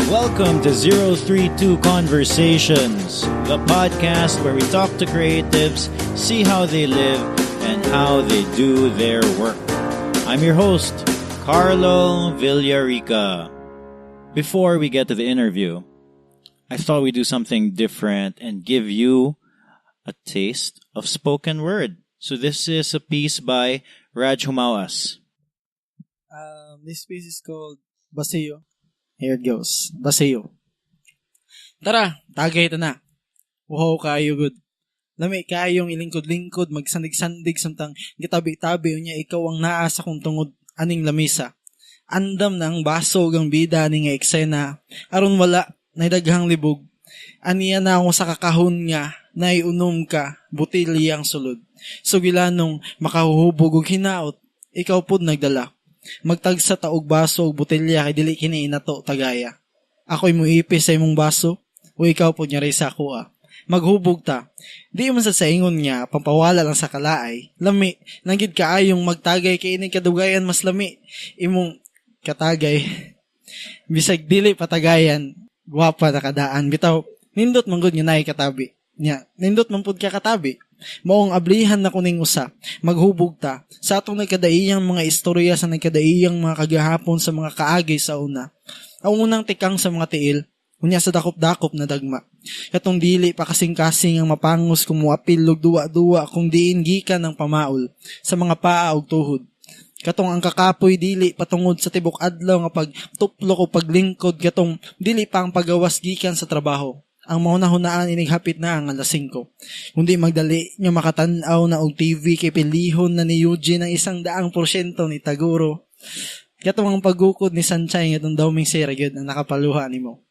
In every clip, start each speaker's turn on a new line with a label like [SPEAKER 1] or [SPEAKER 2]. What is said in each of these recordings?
[SPEAKER 1] Welcome to 032 Conversations, the podcast where we talk to creatives, see how they live, and how they do their work. I'm your host, Carlo Villarica. Before we get to the interview, I thought we'd do something different and give you a taste of spoken word. So this is a piece by Raj Jumao-as.
[SPEAKER 2] This piece is called Baseyo. Here it goes. Baseyo. Tara, tagay ito na. Wow, kayo good. Lami kayong ilingkod-lingkod, magsandig-sandig samtang gitabi-tabi unya ikaw ang naasa kong tungod aning lamisa. Andam na ang basog ang bida ning eksena. Aron wala, naidaghang libog. Aniya na ako sa kakahon nga, naiunom ka, butilyang sulod. Sugilanong makahuhubog og hinaot, ikaw pud nagdala. Magtagsa taog baso og botelya kay dili kini inato tagaya. Ako'y muipis sa imong baso o ikaw pud nyari sa ako. Maghubog ta. Di man sa ingon niya pampawala lang sa kalaay. Lami nanggid kaayong magtagay kay ini kadugayan mas lami imong katagay. Bisag dili patagayan, gwapa na kadaan. Bitaw nindot man gud nga nay katabi. Nya, nindot man pud ka katabi. Maong ablihan na kuning usa, maghubog ta sa atong nagkadaiyang mga istorya sa nagkadaiyang mga kagahapon sa mga kaagay sa una. Ang unang tikang sa mga tiil, unya sa dakop-dakop na dagma. Katong dili pa kasing-kasing ang mapangos kung muapil og duwa-duwa kung diin gikan ng pamaol sa mga paa og tuhod. Katong ang kakapoy dili patungod sa tibok adlaw nga pagtuplok o paglingkod katong dili pa ang pagawas gikan sa trabaho. Ang mahuna-hunaan inighapit na ang alas 5. Kundi magdali nyo makatanaw na og TV kay pilihon na ni Eugene ang 100% ni Taguro. Katong ang paggukod ni Sanchay nga itong dauming sira gyud ang nakapaluha nimo.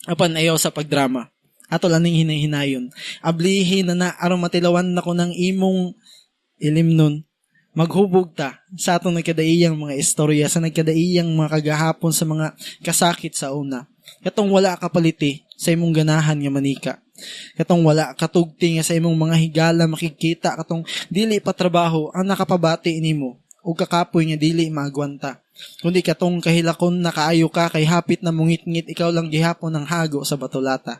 [SPEAKER 2] Apan ayaw sa pagdrama. Ato laning hinay-hinayon. Ablihin na aron matilawan nako ng imong ilimnon. Maghubog ta sa atong nagkadaiyang mga istorya sa nagkadaiyang mga kagahapon sa mga kasakit sa una. Katong wala kapaliti sa imong ganahan nga manika. Katong wala katugti nga sa imong mga higala makikita katong dili pa trabaho ang nakapabati nimo ug kakapoy nga dili maagwanta. Kundi katong kahilakon na kaayo ka kay hapit na mungit-ngit ikaw lang gihapon ang hago sa batulata.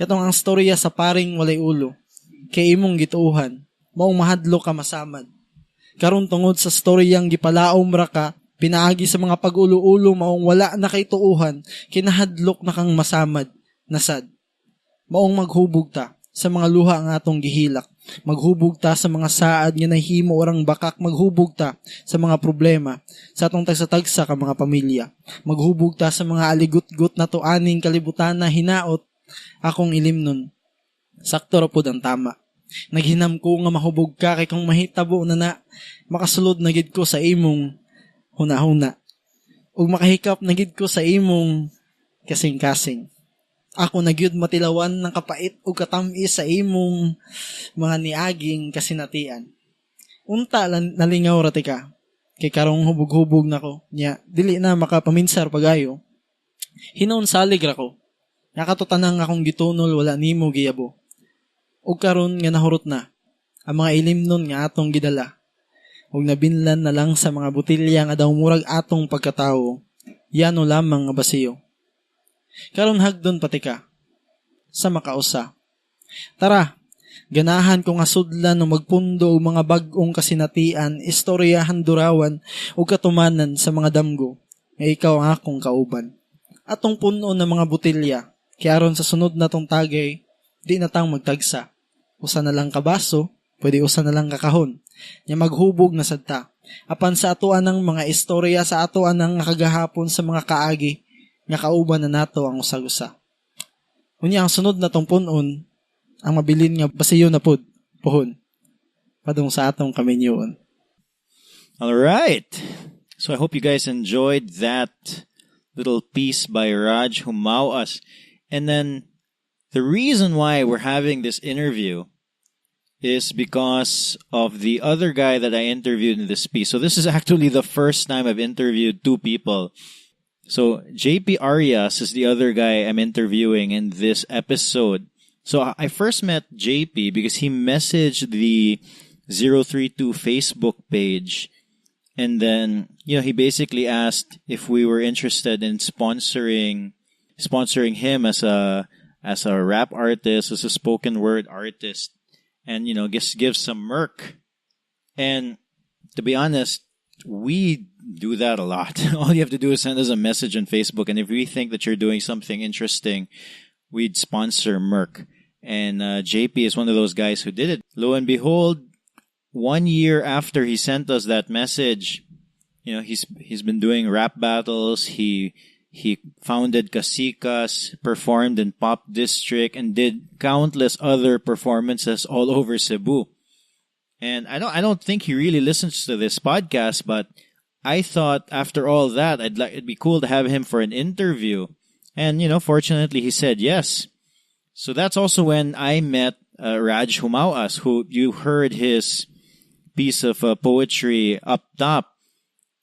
[SPEAKER 2] Katong ang storya sa paring walay ulo kay imong gituuhan maong mahadlo ka masamad. Karon tungod sa storyang gipalaom ra ka pinaagi sa mga pag-ulo-ulo maong wala na kay tuuhan kinahadlok na kang masamad nasad. Maong maghubog ta sa mga luha nga atong gihilak. Maghubog ta sa mga saad nga nahimo orang bakak. Maghubog ta sa mga problema sa atong tagsa-tagsa ka mga pamilya. Maghubog ta sa mga aligot-got na tuaning kalibutan na hinaot akong ilimnon. Sakto ra pud ang tama. Naghinam ko nga mahubog ka kay kung mahitabo na makasulod na gid ko sa imong huna-huna. Ug makahikap na gid ko sa imong kasing-kasing. Ako nagyud matilawan ng kapait ug katamis sa imong mga niaging kasinatian. Unta nalingaw ra tika. Kay karong hubog-hubog nako. Nya dili na makapaminsar pagayo. Hinon salig ra ko. Nakatutanang akong gitunol wala nimo giyabo. Ug karon nga nahurot na ang mga ilimnon nga atong gidala. Ug nabinlan na lang sa mga botelya nga daw murag atong pagkatawo. Yano lamang nga baseyo. Karon hagdon pati ka sa makausa. Tara, ganahan ko nga sudlan no magpundo og mga bag-ong kasinatian, istoryahan durawan ug katumanan sa mga damgo nga ikaw ang akong kauban. Atong puno ng mga botelya, kay aron sa sunod natong tagay, di na tang magtagsa. Usa na lang kabaso, pwede usa na lang kakahon. Nya maghubog na sadta. Apan sa atoan ng mga istorya sa atoan ng kagahapon sa mga kaagi, nga kauban na nato ang usag-usa. Unya ang sunod natong punon, ang mabilin nga baseyo na pud, pohon. Padung sa atong kaminyoon.
[SPEAKER 1] All right. So I hope you guys enjoyed that little piece by Raj Jumao-as. And then the reason why we're having this interview is because of the other guy that I interviewed in this piece. So this is actually the first time I've interviewed two people. So JP Arias is the other guy I'm interviewing in this episode. So I first met JP because he messaged the 032 Facebook page. And then, he basically asked if we were interested in sponsoring sponsoring him as a rap artist, as a spoken word artist, and just give some merc. And to be honest, we do that a lot. All you have to do is send us a message on Facebook, and if we think that you're doing something interesting, we'd sponsor merc. And JP is one of those guys who did it. Lo and behold, 1 year after he sent us that message, he's been doing rap battles. He founded Kasikas, performed in Pop District, and did countless other performances all over Cebu. And I don't think he really listens to this podcast, but I thought after all that, it'd be cool to have him for an interview. And fortunately, he said yes. So that's also when I met Raj Jumao-as, who you heard his piece of poetry up top.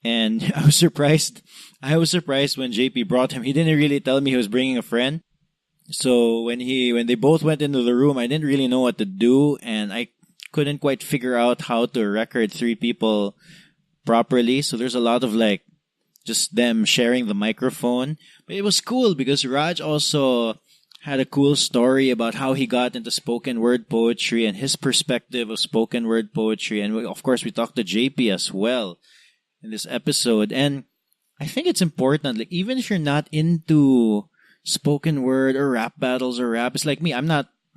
[SPEAKER 1] And I was surprised when JP brought him. He didn't really tell me he was bringing a friend. So when they both went into the room, I didn't really know what to do, and I couldn't quite figure out how to record 3 people properly. So there's a lot of just them sharing the microphone. But it was cool because Raj also had a cool story about how he got into spoken word poetry and his perspective of spoken word poetry. And of course, we talked to JP as well in this episode. And I think it's important, even if you're not into spoken word or rap battles or rap, it's like me.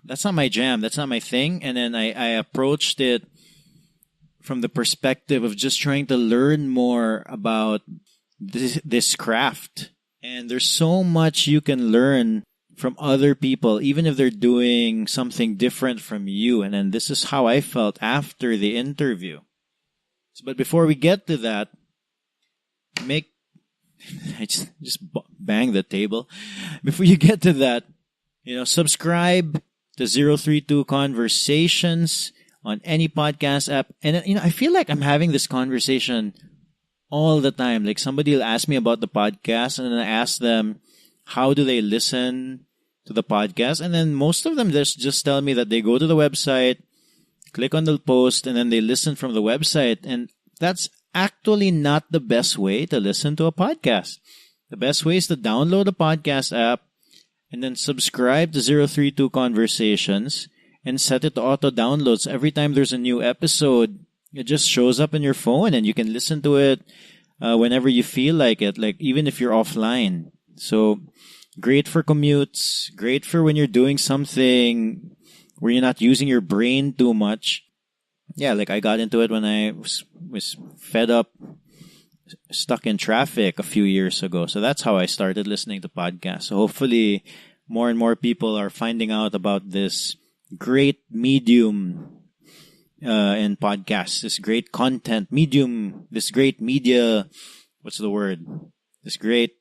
[SPEAKER 1] That's not my jam. That's not my thing. And then I approached it from the perspective of just trying to learn more about this craft. And there's so much you can learn from other people, even if they're doing something different from you. And then this is how I felt after the interview. But before we get to that, I just bang the table. Before you get to that, subscribe to 032 Conversations on any podcast app. And I feel like I'm having this conversation all the time. Like somebody will ask me about the podcast, and then I ask them, how do they listen to the podcast? And then most of them just tell me that they go to the website, click on the post, and then they listen from the website. And that's actually not the best way to listen to a podcast. The best way is to download a podcast app and then subscribe to 032 Conversations and set it to auto downloads. Every time there's a new episode, it just shows up in your phone and you can listen to it whenever you feel like it, even if you're offline. So great for commutes, great for when you're doing something where you're not using your brain too much. Yeah, I got into it when I was fed up, stuck in traffic a few years ago. So that's how I started listening to podcasts. So hopefully more and more people are finding out about this great medium in podcasts, this great content medium, this great media, this great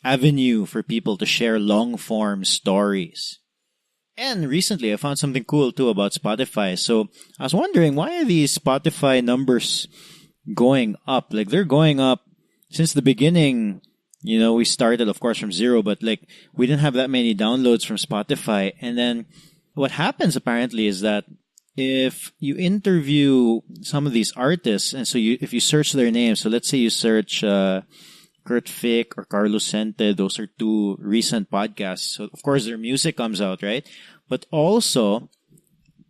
[SPEAKER 1] avenue for people to share long-form stories. And recently, I found something cool, too, about Spotify. So I was wondering, why are these Spotify numbers going up? They're going up since the beginning. We started, of course, from 0, but we didn't have that many downloads from Spotify. And then what happens, apparently, is that if you interview some of these artists, and so if you search their names, so let's say you search Kurt Fick or Carlos Sente, those are 2 recent podcasts. So, of course, their music comes out, right? But also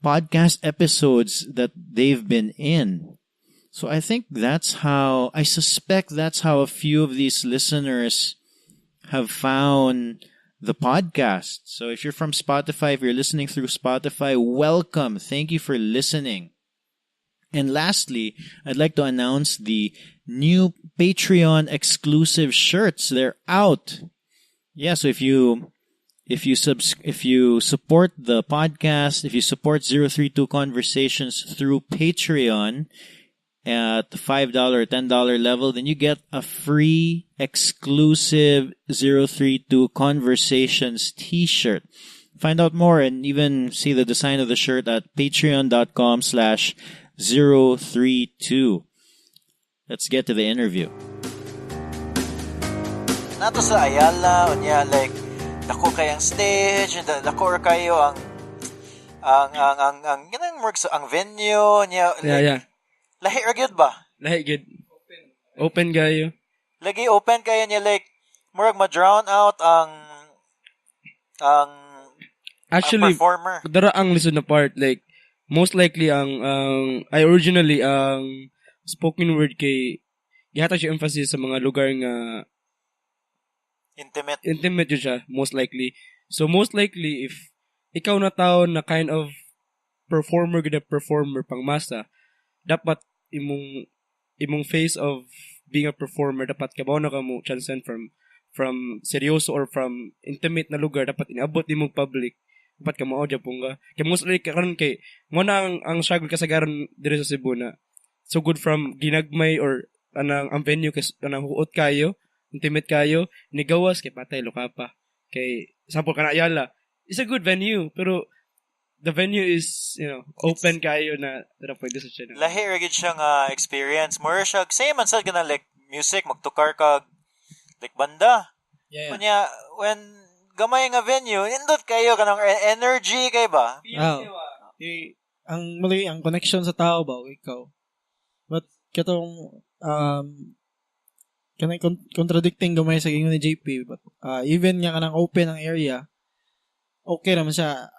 [SPEAKER 1] podcast episodes that they've been in. So I suspect that's how a few of these listeners have found the podcast. So if you're from Spotify, if you're listening through Spotify, welcome. Thank you for listening. And lastly, I'd like to announce the new Patreon exclusive shirts. They're out. Yeah, so if you support the podcast, if you support 032 Conversations through Patreon at the $5, $10 level, then you get a free exclusive 032 Conversations t-shirt. Find out more and even see the design of the shirt at patreon.com/032. Let's get to the interview.
[SPEAKER 3] Nato sa Ayala, unya dako kayang stage, dako kayo ang ganang works ang venue niya.
[SPEAKER 2] Yeah.
[SPEAKER 3] Lahi ra gyud ba?
[SPEAKER 2] Lahi good. Open kayo.
[SPEAKER 3] Lagi open kayo niya murag ma-drown out ang ang
[SPEAKER 4] Actually,
[SPEAKER 3] performer.
[SPEAKER 4] dara ang lisod na part, like, most likely I originally, spoken word kay, gihatag siya emphasis sa mga lugar nga, intimate yun siya, most likely. So, most likely, if ikaw na tao na kind of performer pang masa, dapat imong face of being a performer, dapat kabaw na ka mo transcend from seryoso or from intimate na lugar, dapat inaabot din mong public, dapat ka mao Japon ka. Kaya most likely karon kay mo na ang struggle kasagaran diri sa Cebu na so good from ginagmay or ang venue kasi anang huot kayo, intimate kayo, nigawas kay patay luka pa. Kay sample kana Ayala, it's a good venue pero the venue is, open kayo na pwede sa siya.
[SPEAKER 3] Lahi rigid siya nga experience. More siya, same man sad ka na like music, magtukar ka like banda.
[SPEAKER 2] Yeah.
[SPEAKER 3] Kunya, when gamay nga venue, indot kayo kanang energy kay ba?
[SPEAKER 2] Ang connection sa tao ba, ikaw. But katong kanay contradicting gamay sa gingon ni JP, but even nga kanang open ang area, okay naman siya.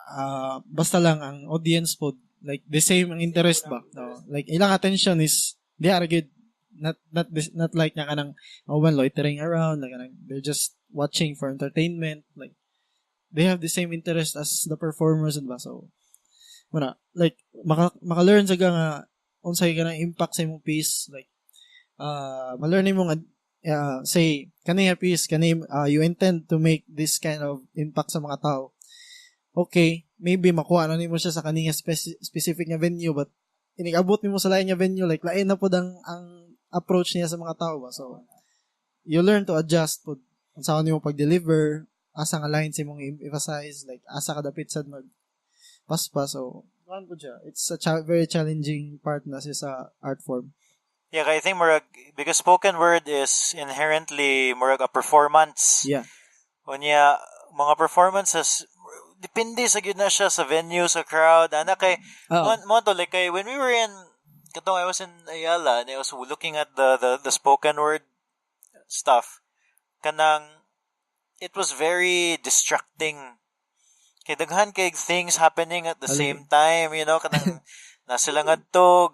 [SPEAKER 2] Basta lang ang audience po like the same ang interest ba. No? Like ilang attention is they are good. Not like nga kanang loitering around, like they're just watching for entertainment. Like they have the same interest as the performers ba. So like maka-learn sa nga unsay kanang impact sa imong piece, like ma-learn mo nga say kanay piece you intend to make this kind of impact sa mga tao. Okay, maybe makuha na nimo siya sa kanina specific nga venue, but inigabot nimo sa lain nga venue, like lain na po ang approach niya sa mga tao ba. So you learn to adjust po unsa nimo pag-deliver, asa nga lines imong emphasize, like asa ka dapit sad mag paspas. So ano po siya, it's a very challenging part na siya sa art form.
[SPEAKER 3] Yeah, I think because spoken word is inherently more a performance.
[SPEAKER 2] Yeah.
[SPEAKER 3] Kunya, mga performances depende sa gyud na siya sa venue, sa crowd. Ana kay mo to like kay when we were in katong I was in Ayala and I was looking at the spoken word stuff. Kanang it was very distracting. Kay daghan kay things happening at the same time, kanang na sila ngadto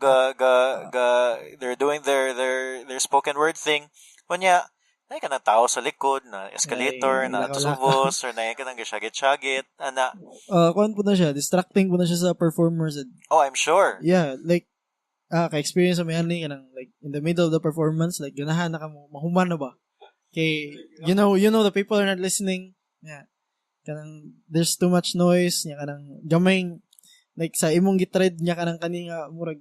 [SPEAKER 3] they're doing their spoken word thing. Kunya nay ka ng tao sa likod na escalator na tusubos or nay ka ng gishagit-shagit ana
[SPEAKER 2] kuan po na siya, distracting po na siya sa performers.
[SPEAKER 3] Oh, I'm sure.
[SPEAKER 2] Yeah, like ka-experience sa may ani kanang like in the middle of the performance, like ganahan na ka mo mahuman na ba kay you know the people are not listening. Yeah, kanang there's too much noise nya, kanang gamay like sa imong gitread nya kanang kaninga murag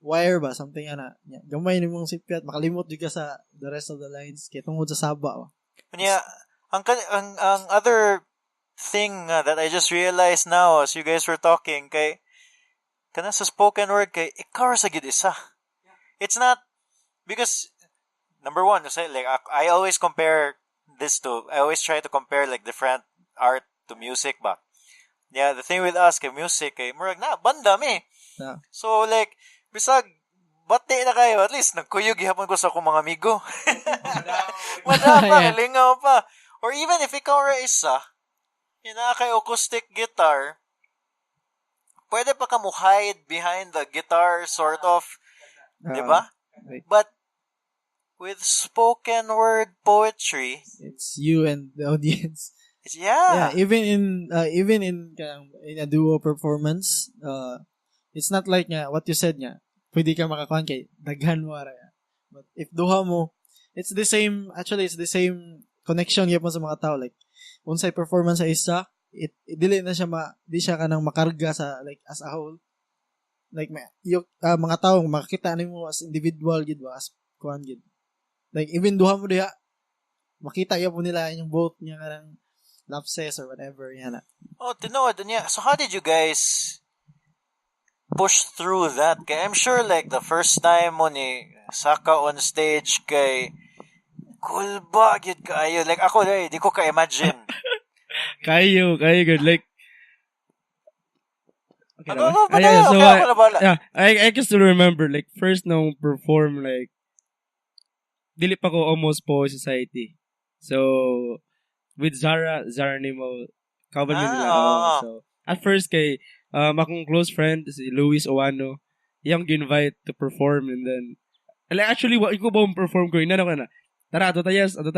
[SPEAKER 2] wire ba, something ana. Gamay ni mong sipyat, makalimot jud ka sa the rest of the lines kay tungod sa saba ba.
[SPEAKER 3] Kanya ang other thing that I just realized now as you guys were talking kay kana sa spoken word kay ikaw sa gid isa. It's not because number one, like I always compare this to I always try to compare like different art to music ba. Yeah, the thing with us kay music kay murag na banda mi.
[SPEAKER 2] Yeah.
[SPEAKER 3] So like bisag bati na kayo, at least nagkuyog gihapon ko sa akong mga amigo. Madama, lingaw pa. Or even if ikaw ra isa, kay acoustic guitar, pwede pa ka mo hide behind the guitar sort of, di ba?
[SPEAKER 2] Right.
[SPEAKER 3] But with spoken word poetry,
[SPEAKER 2] it's you and the audience.
[SPEAKER 3] Yeah,
[SPEAKER 2] even in a duo performance, it's not like what you said pwede ka makakuan kay daghan mo ara. But if duha mo, it's the same connection gyapon sa mga tao, like unsay performance sa isa, dili siya kanang makarga sa like as a whole, like mga tao makakita nimo as individual gid ba, as kuan gid, like even duha mo diha makita gyapon nila yung both niya kanang lapses or whatever yan.
[SPEAKER 3] Tinuod niya. So how did you guys push through that? Kay I'm sure like the first time mo ni Saka on stage kay cool ba gyud kayo, like ako di ko ka-imagine.
[SPEAKER 4] kayo good, like okay, I can still remember like first nung perform, like dili pa ko almost po society. So with Zara Nemo, kabal yun nila.
[SPEAKER 3] Ah,
[SPEAKER 4] So, at first kay, akong close friend, si Luis Owano, yung invite to perform and then, like, actually, ikaw ba perform ko, inano ka na, tara, ato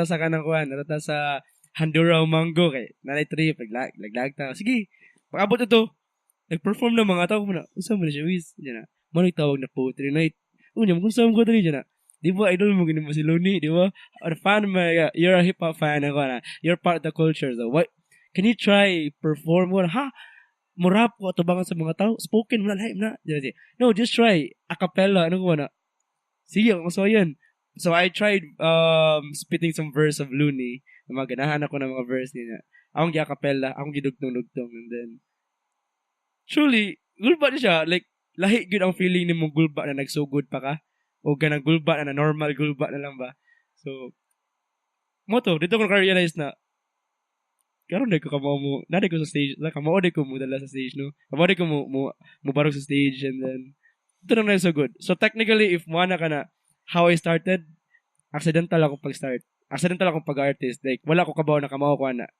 [SPEAKER 4] sa kanang kuhan, ato ta sa Handura Mango, kay, nanay trip, laglag ta, sige, pag-abot ito, nag-perform na mga tao ko na, usam mo na siya, Wiz, dyan na, manay tawag na poetry night, unya, kung ko dali dyan na, di ba, idol mo ganun mo si Looney, di ba, or fan mo, you're a hip-hop fan, ako na, you're part of the culture, so, what, can you try perform mo, ha, mo rap ko, atubangan sa mga tao, spoken mo na, lahat na, no, just try, a cappella, ano ko na, sige, so yan, so I tried, spitting some verse of Looney, ganahan ako ng mga verse niya, akong gi-a-cappella, akong gidugtong-dugtong, and then, truly, gulba na siya. Like, lahi good ang feeling ni mong gulba na nagsugod pa ka. O ganang gulba na normal gulba na lang ba. So, mo to, dito ko na-realize na, karon na ko kamao mo, naday ko sa stage, kamao day ko mo dala sa stage, no? Kamao day ko mo barog sa stage, and then, ito na nagsugod. So, technically, if mo na ka na, how I started, accidental ako pag-start. Accidental akong pag-artist. Like, wala ko kabaw na kamao ko na.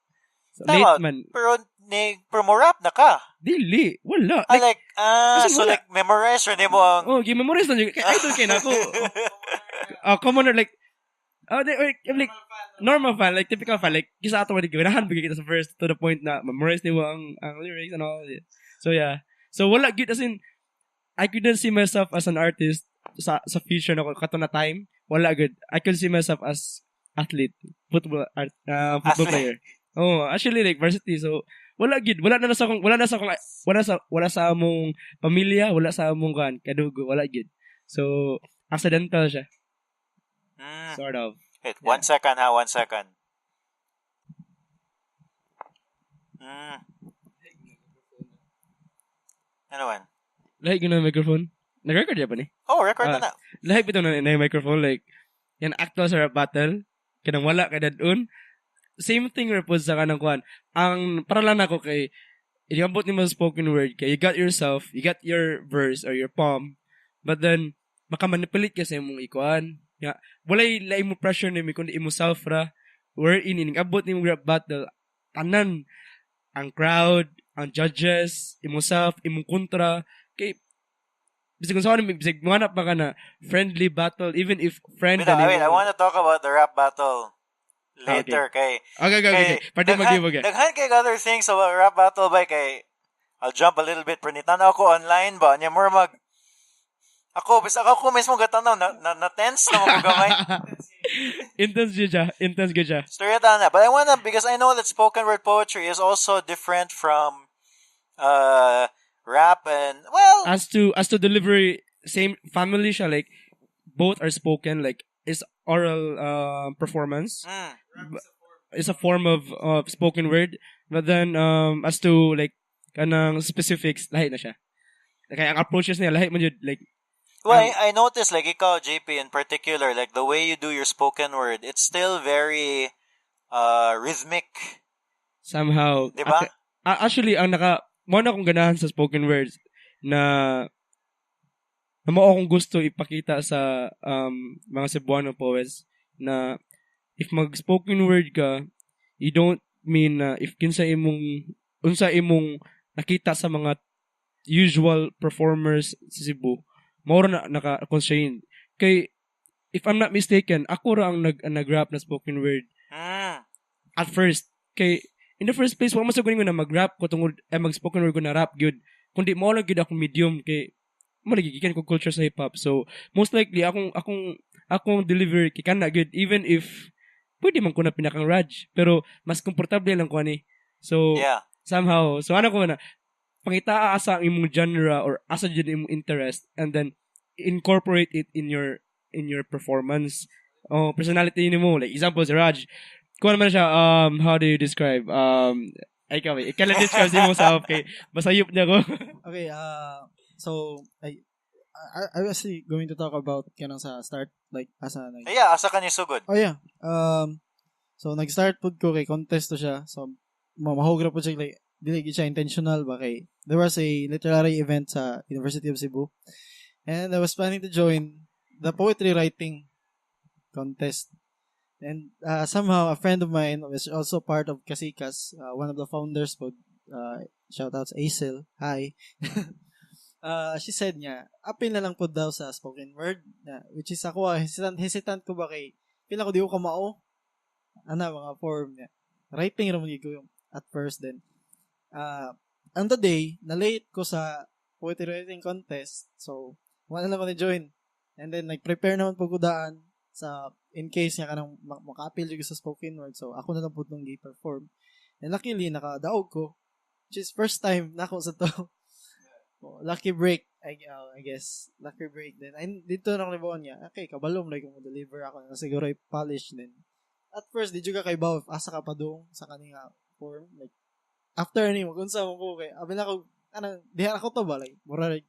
[SPEAKER 4] So,
[SPEAKER 3] tama,
[SPEAKER 4] late man.
[SPEAKER 3] Pero mo rap na ka.
[SPEAKER 4] Dili, wala.
[SPEAKER 3] So wala. Like, memorize rin mo ang...
[SPEAKER 4] Oh, memorize na yun. Idol kayo na ako. Commoner, like, like, normal fan, like, typical fan, like, kisa ato wali gawin, bigay kita sa verse to the point na memorize niyo ang lyrics and all. So, yeah. So, wala, good, as in, I couldn't see myself as an artist sa future na kato na time. Wala, good. I could see myself as athlete, football player. Oh, actually like varsity. So wala sa among pamilya, wala sa among kadugo, wala gid. So accidental siya. Sort of.
[SPEAKER 3] Wait, 1 second. Ano man?
[SPEAKER 4] Like yung microphone. Nag-record ya pa ni?
[SPEAKER 3] Oh, record na.
[SPEAKER 4] Like ito na microphone, like yan actual sa rap battle. Kanang wala kay dadun. Same thing repos sa kanang kuan. Ang para lang ako kay iambot ni mo spoken word kay you got your verse or your poem, but then makamanipulate ka sa imong ikuan. Ya, walay lain mo pressure nimi kundi imo self ra. Wherein abot ni mo rap battle tanan ang crowd, ang judges, imo self, imong kontra kay bisig kung saan bisig manap pa ka na friendly battle even if friend
[SPEAKER 3] wait, I want to talk about the rap battle later. Okay.
[SPEAKER 4] Pwede mag-give.
[SPEAKER 3] Daghan kay other things about rap battle ba kay I'll jump a little bit pero nitanaw ko online ba nya more mag ako mismo gatanaw na tense na magagamay.
[SPEAKER 4] Intense gud.
[SPEAKER 3] Story na. But I wanna, because I know that spoken word poetry is also different from rap and well
[SPEAKER 4] as to delivery same family siya, like both are spoken, like is oral performance. It's a form of spoken word, but then as to like kanang specifics lahi na siya. Kaya ang approaches niya lahi man jud, like
[SPEAKER 3] well, I noticed like ikaw JP in particular, like the way you do your spoken word, it's still very rhythmic
[SPEAKER 4] somehow.
[SPEAKER 3] Diba?
[SPEAKER 4] Actually ang mo na akong ganahan sa spoken words na mo akong gusto ipakita sa mga Cebuano poets na if mag-spoken word ka, you don't mean na if unsa imong nakita sa mga usual performers sa Cebu, more na naka-constrain. Kay, if I'm not mistaken, ako ra ang nag-rap na spoken word. At first. Kay, in the first place, wala masagunin ko na mag-rap ko tungod, mag-spoken word ko na rap good. Kundi mo lang good akong medium. Kay, malagigikan ko culture sa hip-hop. So, most likely, akong delivery kikan na good. Even if, pwede man ko na pinakang Raj. Pero, mas komportable lang ko ni. So,
[SPEAKER 3] yeah.
[SPEAKER 4] Somehow, so ano ko na, pangita asa ang imong genre or asa dyan imong interest and then incorporate it in your performance. Oh, personality ni mo. Like, example, si Raj. Kung naman siya, how do you describe? Ikaw describe si mo sa okay. Masayop niya ko.
[SPEAKER 2] Okay, so, I was going to talk about kanang sa start, like, asa
[SPEAKER 3] ka ni sugod.
[SPEAKER 2] Oh, yeah. So, nag-start po ko kay contest to siya. So, mahugra po siya, like, dili siya intentional ba kay there was a literary event sa University of Cebu and I was planning to join the poetry writing contest. And somehow, a friend of mine was also part of Kasikas, one of the founders po, shoutouts Acel, hi. She said niya, apil na lang po daw sa spoken word, which is ako, hesitant ko ba kay, pila ko di ko kamao, mga form niya. Writing naman ko yung at first then. On the day, na-late ko sa poetry writing contest, so, wala lang ko na-join. And then, nag-prepare naman po ko daan sa, in case niya ka nang maka-appeal yung sa spoken word, so, ako na lang po itong gi-perform. And luckily, nakadaog ko, which is first time na ako sa to. Lucky break, I guess. Lucky break din. Ay, dito na ako nabawan niya. Okay, kabalom, like, kung deliver ako na siguro i-polish din. At first, di juga kay Baw, asa ka pa doon sa kanina form. Like, after ni mo, kung saan mo ko, abin ako, dihan ako to ba? Like, mura like,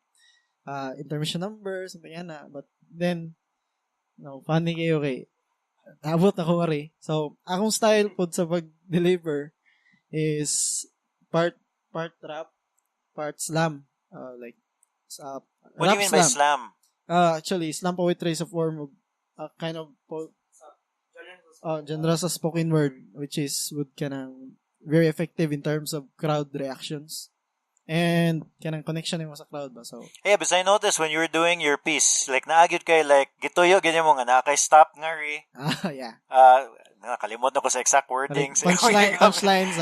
[SPEAKER 2] intermission number, something yan na. But then, funny kayo kay, abot ako nga So, akong style po sa pag-deliver is part rap, part slam. Like,
[SPEAKER 3] what do you mean by slam?
[SPEAKER 2] Actually, slam poetry is a form of kind of genre sa spoken word, which is very effective in terms of crowd reactions and kanang connection mo sa crowd ba. So
[SPEAKER 3] yeah, but I noticed when you were doing your piece, like naagid kay like gituyo ganyan mo nga nakay stop nga ri.
[SPEAKER 2] Yeah.
[SPEAKER 3] Nakalimot na ko sa exact wording.
[SPEAKER 2] Punchlines.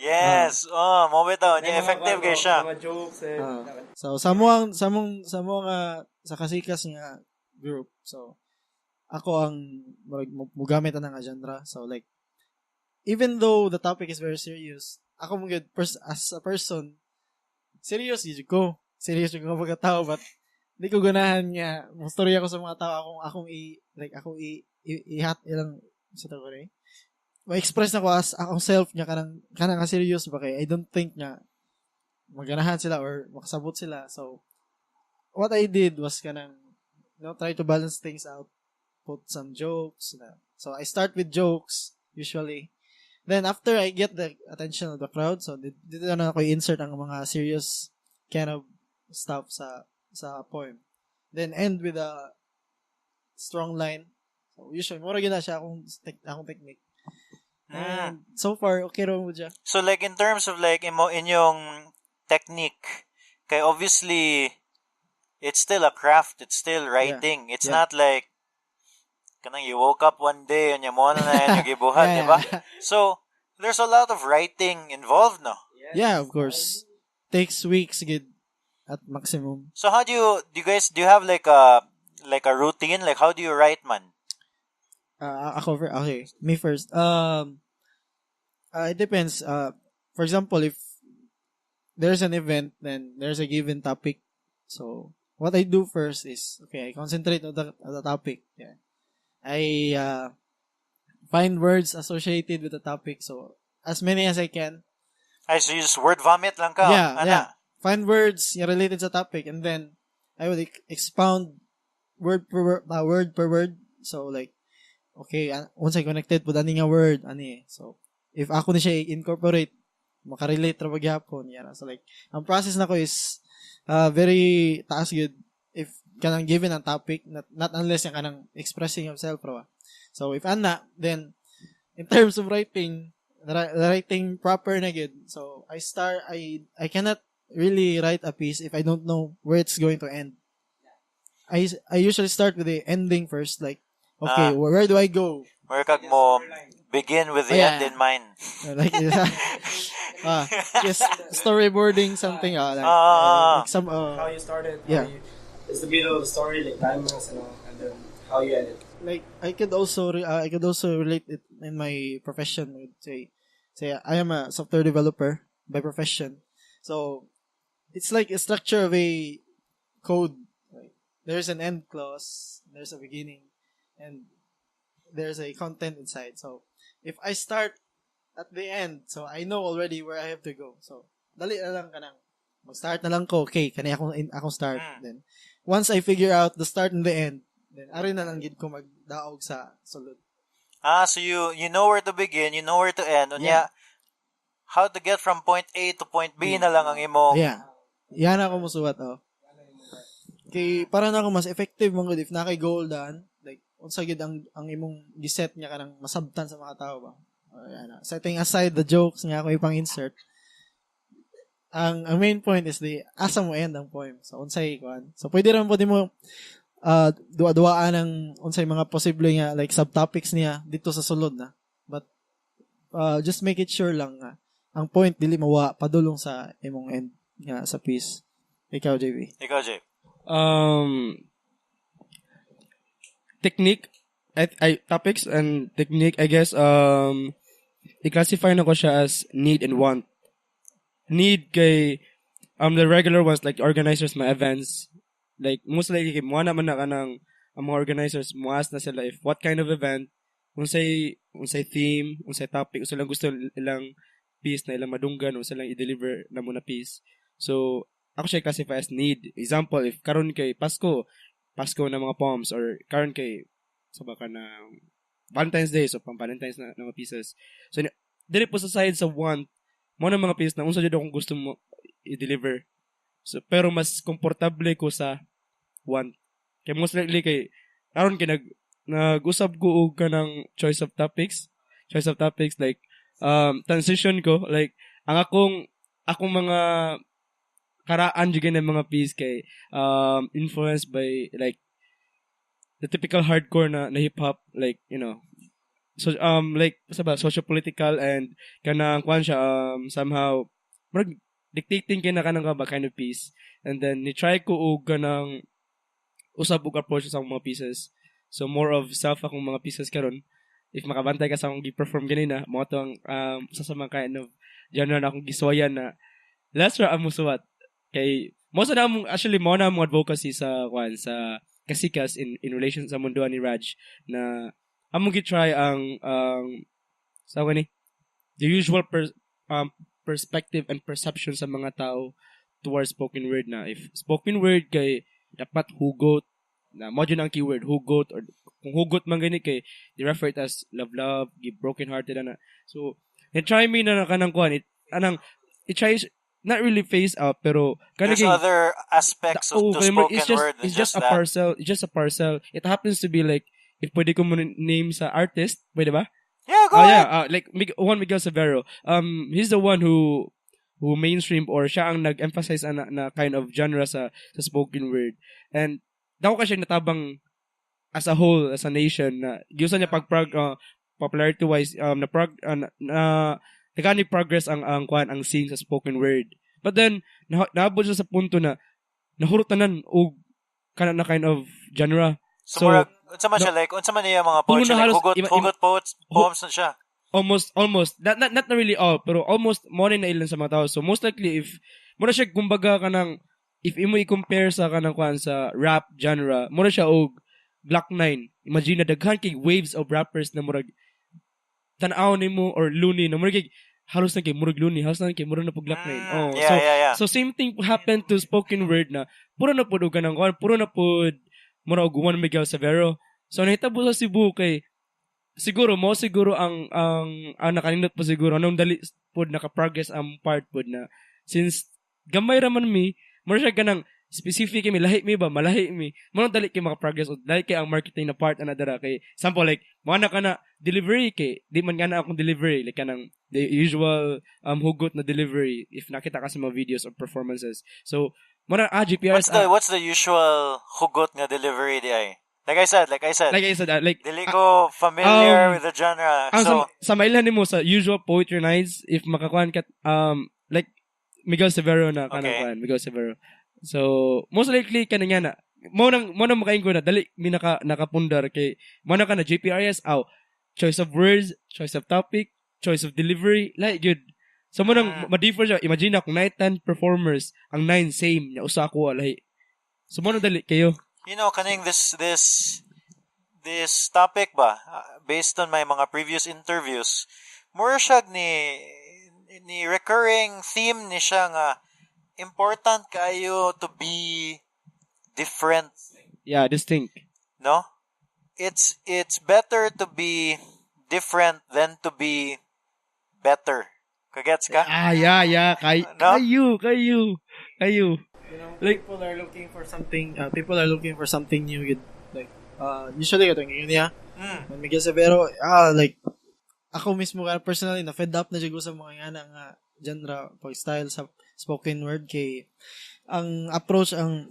[SPEAKER 3] Yes. Mo bitaw, niya effective kay siya.
[SPEAKER 4] Mga jokes
[SPEAKER 2] So sa sa Kasikas nga group. So ako ang mugamit na nga genre. So like even though the topic is very serious, ako mo as a person serious ko pagkatao, but di ko ganahan nga mastorya ko sa mga tao akong i-hat ilang sa tao rin. Ma-express na ko as akong self niya kanang ka serious ba kay I don't think nga maganahan sila or makasabot sila. So what I did was try to balance things out, put some jokes. So I start with jokes usually. Then after I get the attention of the crowd, so dito na ako i-insert ang mga serious kind of stuff sa poem. Then end with a strong line. So usually mura gina siya akong technique. And so far okay ro mo dyan.
[SPEAKER 3] So like in terms of like in yung technique, kay obviously it's still a craft, it's still writing. It's not like kanang you woke up one day and mo na yung gibuhat, diba? So there's a lot of writing involved, no?
[SPEAKER 2] Yeah, of course. Takes weeks good at maximum.
[SPEAKER 3] So how do you have like a routine? Like how do you write, man?
[SPEAKER 2] Okay, me first. It depends. For example, if there's an event, then there's a given topic. So what I do first is I concentrate on the topic. Yeah. I find words associated with the topic. So as many as I can.
[SPEAKER 3] So you just word vomit lang ka?
[SPEAKER 2] Yeah. Find words related sa topic, and then I would expound word per word. So like, okay, once I connected po ani nga word, so if ako ni siya incorporate, makarelate ra pagyapon yan. So like, ang process na ko is very taas good if kanang given ang topic, not unless yung kanang expressing yourself ra. So if then in terms of writing, writing proper na good. So I cannot really write a piece if I don't know where it's going to end. I usually start with the ending first, like, okay, where do I go?
[SPEAKER 3] Where kag mo begin with the end in mind.
[SPEAKER 2] Like, just storyboarding something.
[SPEAKER 4] Like some how you started. It's the middle of the story, like timers and all, and then how you end it.
[SPEAKER 2] Like I could also relate it in my profession. I would say I am a software developer by profession. So it's like a structure of a code. Like, there's an end clause, there's a beginning, and there's a content inside. So if I start at the end, so I know already where I have to go. So dali na lang kanang mag-start na lang ko. Okay, kani akong start. Then once I figure out the start and the end, then ari na lang gid ko magdaog sa sulod.
[SPEAKER 3] So you know where to begin, you know where to end. Unya, how to get from point A to point B na lang ang imo.
[SPEAKER 2] Yeah. Yan ako musuwat, Okay, para na ako mas effective mong if na kay goal dan, like unsa gid ang imong giset niya kanang masabtan sa mga tao ba. Setting aside the jokes nga ako ipang-insert, ang main point is asa mo end ang poem. So unsay kuan. So pwede ra mo duwa-duwaan ng unsay mga posible nga like subtopics niya dito sa sulod na. But just make it sure lang ang point dili mawa padulong sa imong end nga sa piece. Ikaw JB.
[SPEAKER 4] Technique, topics and technique, I guess, i-classify na ko siya as need and want. Need kay, the regular ones, like organizers, mga events, like, most likely, mga naman na kanang, ang mga organizers, muas na sila if what kind of event, unsay theme, unsay topic, unsay lang gusto ilang piece na ilang madunggan, unsay lang i-deliver na muna piece. So, ako siya i-classify as need. Example, if karon kay Pasko na mga poems, or karon kay sabaka na Valentine's Day, so pang Valentine's na mga pieces. So dili po sa side sa want mo na mga pieces na unsa jud akong gusto mo i-deliver. So pero mas komportable ko sa want. Kay most likely kay karon kay nag-usab ko og kanang choice of topics like transition ko like ang akong mga karaan jud ng mga piece kay influenced by like the typical hardcore na hip hop, like so like socio-political and kanang kwan siya somehow dictating kanang ba kind of piece, and then ni try ko og kanang usab og approach sa mga pieces. So more of self akong mga pieces karon. If makabantay ka sa akong gi-perform ganina, mo to ang sa mga kind of genre na akong giswayan na last ra amo suwat. Kay most na actually mo na mo advocacy sa Kasikas in relation sa mundo ni Raj na among gitry ang the usual perspective and perception sa mga tao towards spoken word, na if spoken word kay dapat hugot na mo ang keyword hugot, or kung hugot man gani kay they refer it as love give broken hearted na. So try me na kanang kuan it tries not really phase out, pero
[SPEAKER 3] there's other aspects of the spoken word.
[SPEAKER 4] It's just a parcel. It's just a parcel. It happens to be like, if pwede ko mo name sa artist, pwede ba?
[SPEAKER 3] Yeah, go ahead.
[SPEAKER 4] Like Juan Miguel Severo. He's the one who mainstream, or siya ang nag-emphasize na kind of genre sa spoken word. And daw kasi natabang as a whole, as a nation, na giusan niya popularity wise nagani progress ang scene sa spoken word. But then naabot siya sa punto na nahurutanan og kana na kind of genre.
[SPEAKER 3] So unsa man siya like unsa man niya mga poetry like hugot poems na siya.
[SPEAKER 4] Almost not really all, pero almost more na ilan sa mga tao. So most likely if mo na siya kumbaga kanang if imo i-compare sa kanang sa rap genre, mo na siya og Black 9. Imagine na daghan kay waves of rappers na murag tan-aw nimo or Looney na murag halos na kay murag Looney, halos na kay murag na pug Black 9.
[SPEAKER 3] Yeah.
[SPEAKER 4] So same thing happened to spoken word na puro na pud og kanang puro na pud murag Juan Miguel Severo. So nahitabo sa Cebu kay siguro ang nakanindot po siguro anong dali pud naka-progress ang part pud na since gamay ra man mi mo siya ganang specific mi malahi mi mo dali kay maka-progress o dali kay ang marketing na part ana dara kay sample like mo na kana delivery kay di man gana akong delivery like kanang the usual hugot na delivery if nakita ka sa mga videos or performances. So mo na GPRs
[SPEAKER 3] what's the usual hugot nga delivery di ay? Like I said, dili ko familiar with the genre. So
[SPEAKER 4] sa mailhan nimo sa usual poetry nights if makakuan ka like Miguel Severo na kanang Miguel Severo. So most likely kananya na mo nang makain ko na dali mi nakapundar kay mo na kana Arias choice of words, choice of topic, choice of delivery, like good. So mo nang ma-differ siya. Imagine kung 10 performers ang 9 same nya usa ko lahi. So mo nang dali kayo.
[SPEAKER 3] Kaning this topic ba, based on my mga previous interviews, more siya ni recurring theme ni siya nga important kayo to be different.
[SPEAKER 4] Yeah, distinct.
[SPEAKER 3] No? It's better to be different than to be better. Kagets ka?
[SPEAKER 4] Yeah. Kayo.
[SPEAKER 2] Like people are looking for something new. Like Usually ito yun niya. Miguel Severo, like ako mismo personally na fed up na jud ko sa mga nga genre pag style sa spoken word kay ang approach ang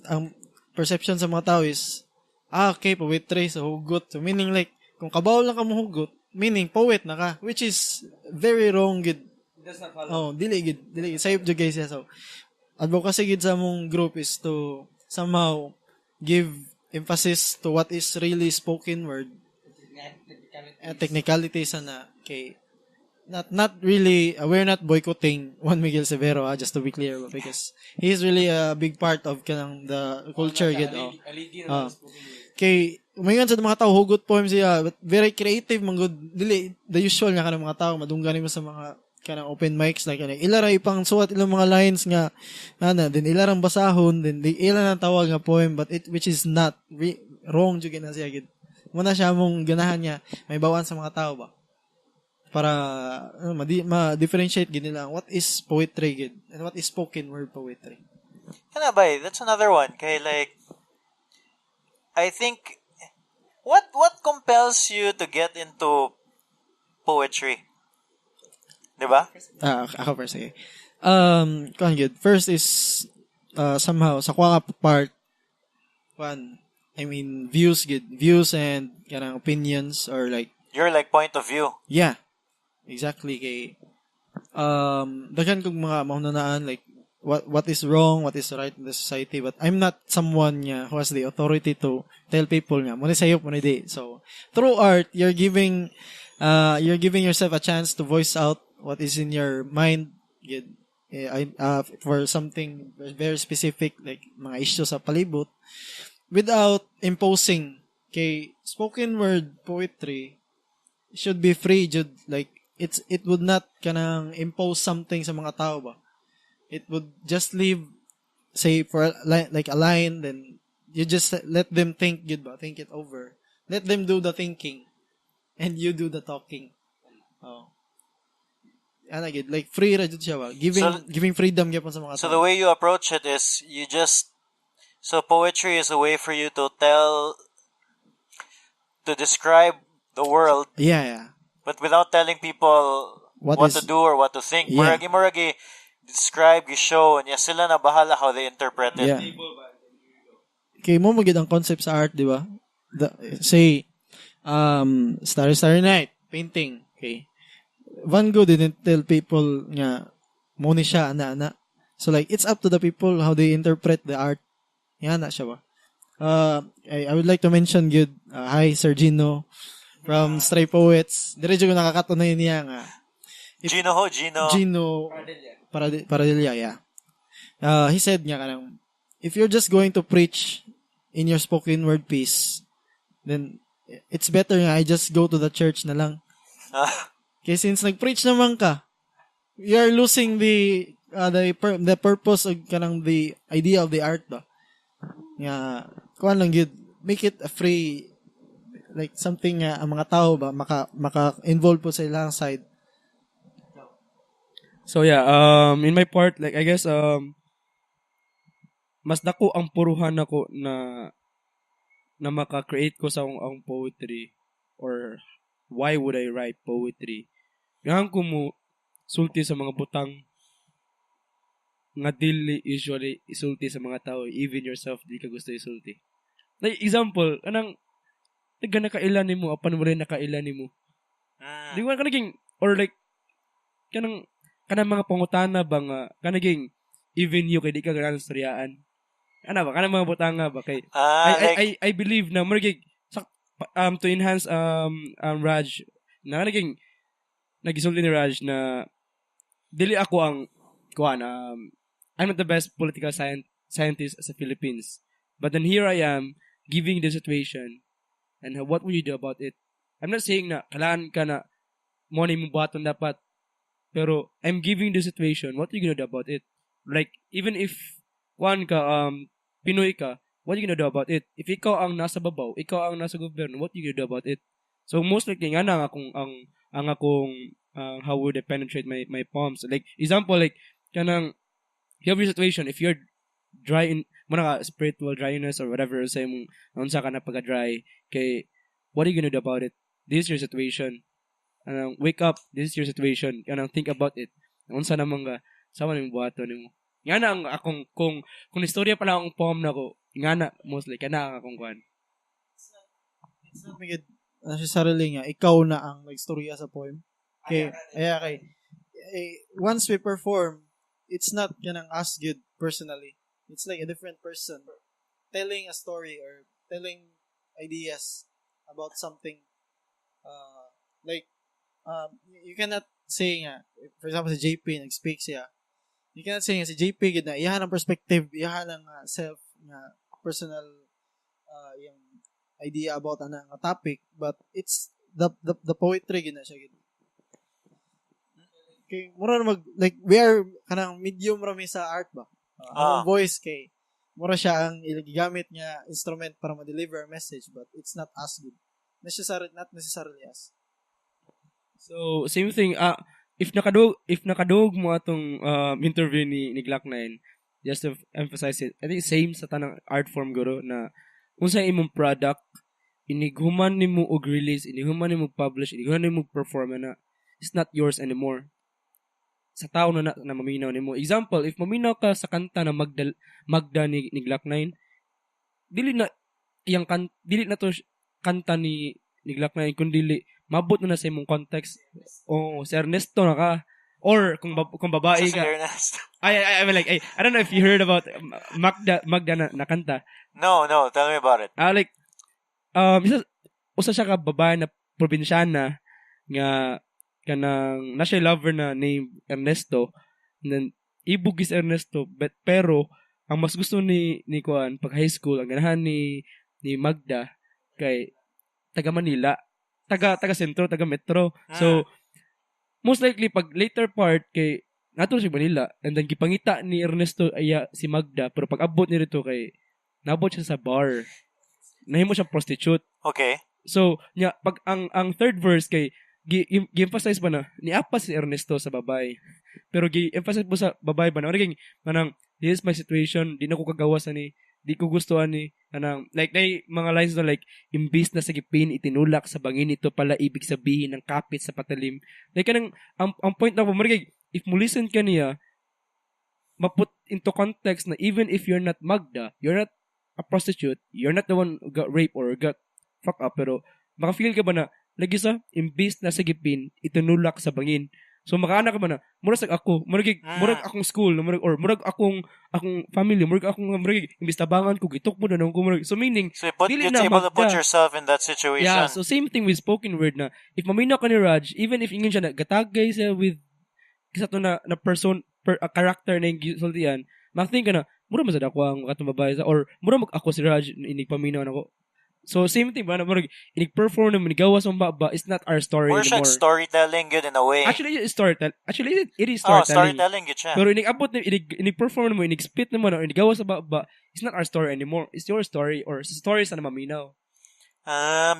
[SPEAKER 2] perception sa mga tao is okay, poetry so hugot. So meaning like kung kabaw lang ka mo hugot, meaning poet na ka, which is very wrong gid.
[SPEAKER 4] Does not follow.
[SPEAKER 2] Dili gid sayop jud guys. So advocacy gid sa mong group is to somehow give emphasis to what is really spoken word. Technicalities na kay not really we're not boycotting Juan Miguel Severo just to be clear because he's really a big part of kanang the culture gid kay umingan sa mga tao hugot poems siya but very creative man good dili the usual nga kanang mga tao madunggan mo sa mga kanang open mics like kanang ila ra ipang suwat ilang mga lines nga then ila rang basahon then ila nang tawag nga poem but it which is not wrong jud na siya gid muna siya mong ganahan niya may bawan sa mga tao ba para ma-differentiate gid nila what is poetry gid and what is spoken word poetry.
[SPEAKER 3] Kana ba? That's another one. Kay like I think what compels you to get into poetry? Diba?
[SPEAKER 2] Ako first sige. Good. First is somehow sa kwa part one I mean views and kanang opinions or like
[SPEAKER 3] your like point of view.
[SPEAKER 2] Yeah. Exactly kay daghan kog mga mahunanaan like what is wrong, what is right in the society but I'm not someone who has the authority to tell people nga mo ni sayop mo ni di. So through art you're giving yourself a chance to voice out what is in your mind for something very specific like mga issues sa palibot without imposing. Kay spoken word poetry should be free jud like it would not kanang impose something sa mga tao ba. It would just leave say for like a line then you just let them think jud ba, think it over, let them do the thinking and you do the talking. Gid like free ra jud siya ba, giving freedom gyapon sa mga tao.
[SPEAKER 3] So the way you approach it is so poetry is a way for you to describe the world.
[SPEAKER 2] Yeah.
[SPEAKER 3] But without telling people what to do or what to think.
[SPEAKER 2] Yeah.
[SPEAKER 3] Muragi describe, show, and sila na bahala how they interpret it.
[SPEAKER 2] Yeah. Kay mo magid ang concept sa art, di ba? Say Starry Night painting. Okay. Van Gogh didn't tell people nga mo ni siya ana. So like it's up to the people how they interpret the art. Yan na siya ba. I would like to mention good hi Sir Gino from Stray Poets. Diretso ko nakakatunay niya nga. Gino Paradilla, yeah. He said niya kanang if you're just going to preach in your spoken word piece, then it's better nga I just go to the church na lang. Kaya since nag-preach naman ka, you're losing the purpose of kanang the idea of the art ba. Nga kuan lang gid, make it a free like something ang mga tao ba maka-involve po sa ilang side.
[SPEAKER 4] So yeah, in my part like I guess mas dako ang puruhan ako na maka-create ko sa ang poetry or why would I write poetry. Ngayon ko mo sulti sa mga butang nga dili usually isulti sa mga tao, even yourself di ka gusto isulti. Like example, anang taga nakailan nimo apan mo rin nakailan nimo. Di ko kanaging or like kanang mga pangutana ba nga kanaging even you kay di ka ganang storyaan. Ana ba kanang mga butanga ba kay I believe na margig to enhance Raj na kanaging nagisulti ni Raj na dili ako ang kuan I'm not the best political scientist sa Philippines. But then here I am giving the situation and what will you do about it? I'm not saying na kailangan ka na money mo baton dapat. Pero I'm giving the situation. What are you gonna do about it? Like even if one ka Pinoy ka, what are you gonna do about it? If ikaw ang nasa babaw, ikaw ang nasa gobyerno, what are you gonna do about it? So most likely nga na akong how would I penetrate my poems? Like example like kanang you have your situation if you're muna ka spiritual dryness or whatever sa imong unsa ka na pagka-dry kay what are you gonna do about it? This is your situation. Wake up, this is your situation. Think about it. Unsa naman ka sa man imong buhaton nimo. Nga na ang akong kung istorya pala ang poem na ko, nga na mostly kana akong kuan.
[SPEAKER 2] It's not make it necessarily nga ikaw na ang nagstorya sa poem. Okay. Once we perform, it's not kanang us good personally. It's like a different person telling a story or telling ideas about something. You cannot say nga, for example, si JP nag-speak siya. You cannot say nga si JP gid na iyahan ang perspective, iyahan ang self nga personal yung idea about ana nga topic, but it's the poetry gid na siya gid. Okay, mura na like we are kanang medium rami sa art ba? Ang voice kay mura siya ang gigamit nga instrument para ma-deliver a message, but it's not as good. Not necessarily as.
[SPEAKER 4] So same thing. If nakadug mo atong interview ni Glock9, just to emphasize it, I think same sa tanang art form guro na unsa imong product inighuman nimo og release, inighuman nimo publish, inighuman nimo perform na it's not yours anymore. Sa tao na maminaw nimo. Example, if maminaw ka sa kanta na Magda ni Glock9, dili na to kanta ni Glock9 kundi mabot na sa imong context. Si Ernesto na ka. Or kung babae ka. I mean like I don't know if you heard about Magda na kanta.
[SPEAKER 3] No, tell me about it.
[SPEAKER 4] Usa siya ka babae na probinsyana nga kanang na siya lover na named Ernesto, and then ibugis Ernesto, pero ang mas gusto ni Kuan pag high school ang ganahan ni Magda kay taga Manila, taga sentro, taga metro. So most likely pag later part kay nato si Manila, and then gipangita ni Ernesto aya si Magda, pero pag abot ni rito kay nabot siya sa bar, nahimo siya prostitute.
[SPEAKER 3] Okay.
[SPEAKER 4] So pag ang third verse kay gi-emphasize ba na niapa si Ernesto sa babae, pero gi-emphasize mo sa babae ba na manang this is my situation, di na ko kagawas ani, di ko gustuhan ni anang like mga lines na like imbis na sa gipin itinulak sa bangin, ito pala ibig sabihin ng kapit sa patalim. Like kanang ang point na mo if mo listen ka niya maput into context na even if you're not Magda, you're not a prostitute, you're not the one who got raped or got fucked up, pero maka-feel ka ba na lagi sa imbis na sa gipin itinulak sa bangin. So makaana ka ba na murag ako, murag akong school, murag akong family, murag imbis tabangan ko gitukbo na ko murag. So meaning
[SPEAKER 3] so you're able to put yourself in that situation.
[SPEAKER 4] Yeah, so same thing with spoken word na if mamina ka ni Raj, even if ingin siya gatagay siya with kisa to na person a character na yung gisultian, mag-think ka na mura masad ako ang katong babae or mura ako si Raj inigpaminaw nako. So same thing ba na murag inig-perform na manigawas ang baba is not our story
[SPEAKER 3] anymore. We're storytelling good in a way.
[SPEAKER 4] Actually it is storytelling.
[SPEAKER 3] Storytelling good siya.
[SPEAKER 4] Pero inig-abot na inig-perform mo, inig-spit na mo na inigawas sa baba, it's not our story anymore. It's your story or story sa namaminaw.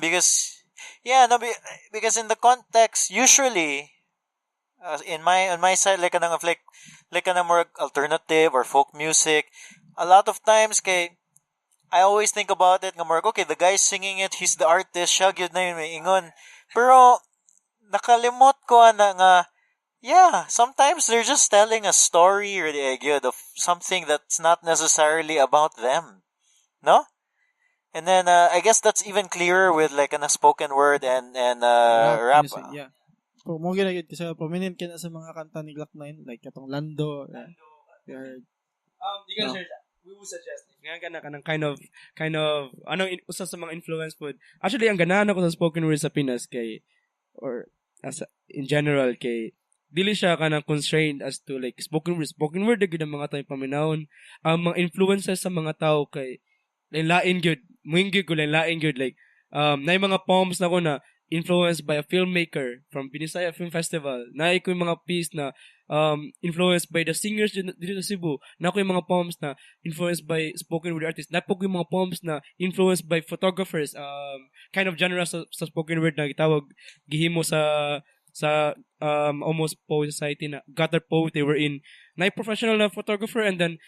[SPEAKER 3] Because in the context usually on my side like more alternative or folk music, a lot of times I always think about it nga more, okay, the guy singing it, he's the artist, siya gyud na yun may ingon. Pero nakalimot ko na nga, yeah, sometimes they're just telling a story or of something that's not necessarily about them. No? And then I guess that's even clearer with like a spoken word and rap.
[SPEAKER 2] Music, yeah. So, mo ginagid kasi prominent kina sa mga kanta ni Glock9 like katong Lando.
[SPEAKER 4] Di ka sure we would suggest nga kanang kind of anong usa sa mga influence food. Actually ang ganahan ako sa spoken word sa Pinas kay or as in general kay dili siya kanang constrained as to like spoken word gyud ang mga tawo paminawon. Ang mga influences sa mga tao kay lain gyud muingi ko lain gyud like nay mga poems na ko na influenced by a filmmaker from Binisaya Film Festival. Na ko yung mga piece na influenced by the singers dito sa Cebu. Na ko yung mga poems na influenced by spoken word artists. Na po ko yung mga poems na influenced by photographers. Kind of genre sa spoken word na gitawag gihimo sa almost poet society na gutter poetry wherein na professional na photographer and then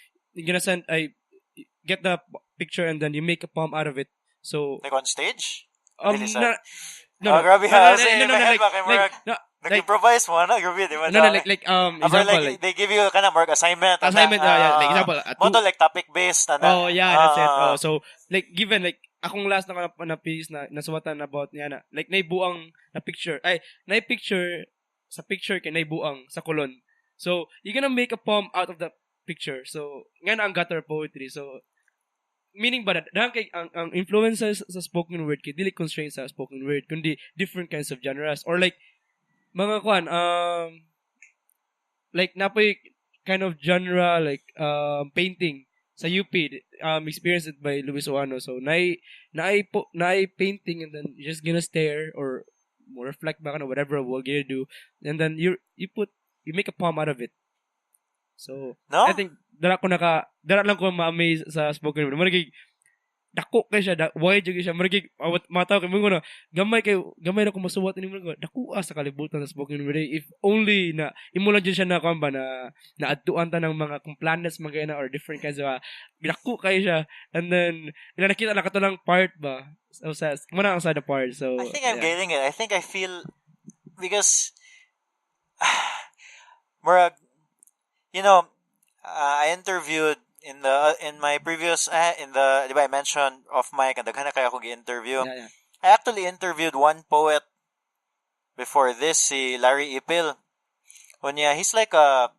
[SPEAKER 4] get the picture and then you make a poem out of it. So
[SPEAKER 3] Like on stage?
[SPEAKER 4] um
[SPEAKER 3] Really
[SPEAKER 4] no,
[SPEAKER 3] sad.
[SPEAKER 4] no,
[SPEAKER 3] Grabe
[SPEAKER 4] no,
[SPEAKER 3] ha.
[SPEAKER 4] no,
[SPEAKER 3] Kasi
[SPEAKER 4] no,
[SPEAKER 3] in
[SPEAKER 4] no,
[SPEAKER 3] my
[SPEAKER 4] no,
[SPEAKER 3] head,
[SPEAKER 4] like,
[SPEAKER 3] bakit
[SPEAKER 4] like, no, like,
[SPEAKER 3] nag-improvise mo, no? Grabe, di ba?
[SPEAKER 4] no, no, like,
[SPEAKER 3] After
[SPEAKER 4] example,
[SPEAKER 3] like,
[SPEAKER 4] like,
[SPEAKER 3] they give you kind of work assignment.
[SPEAKER 4] yeah, like, example,
[SPEAKER 3] Mo to like topic-based.
[SPEAKER 4] oh, yeah, that's it. Oh, so, like, given, like, akong last na piece na nasuwatan about niya na, like, naibuang na picture, sa picture kay naibuang sa kolon. So, you're gonna make a poem out of the picture. So, nga na ang gutter poetry. So, meaning ba na kay ang influences sa spoken word kay dili constrained sa spoken word kundi different kinds of genres or like mga kwan like napoy kind of genre like painting sa UP experienced it by Luis Oano. So naay painting and then you're just gonna stare or more reflect back on whatever we're gonna do and then you make a poem out of it. So
[SPEAKER 3] No?
[SPEAKER 4] I think dara lang ko ma-amaze sa spoken word. Marigig dako kay siya, why jud siya marigig mataw kay mo na gamay na ko masuwat ni mo dako sa kalibutan sa spoken word if only na imo lang jud siya na kamba na naadtuan ta ng mga kung planets mga na or different kinds of dako kay siya and then ila nakita na katulang part ba so sa muna ang sada part. So
[SPEAKER 3] I think I'm getting it. I think I feel because Murag, you know, I interviewed in my previous di ba I mentioned off mic and daghan kaya ako gi-interview.
[SPEAKER 4] Yeah.
[SPEAKER 3] I actually interviewed one poet before this, si Larry Ipil. Unya, he's like an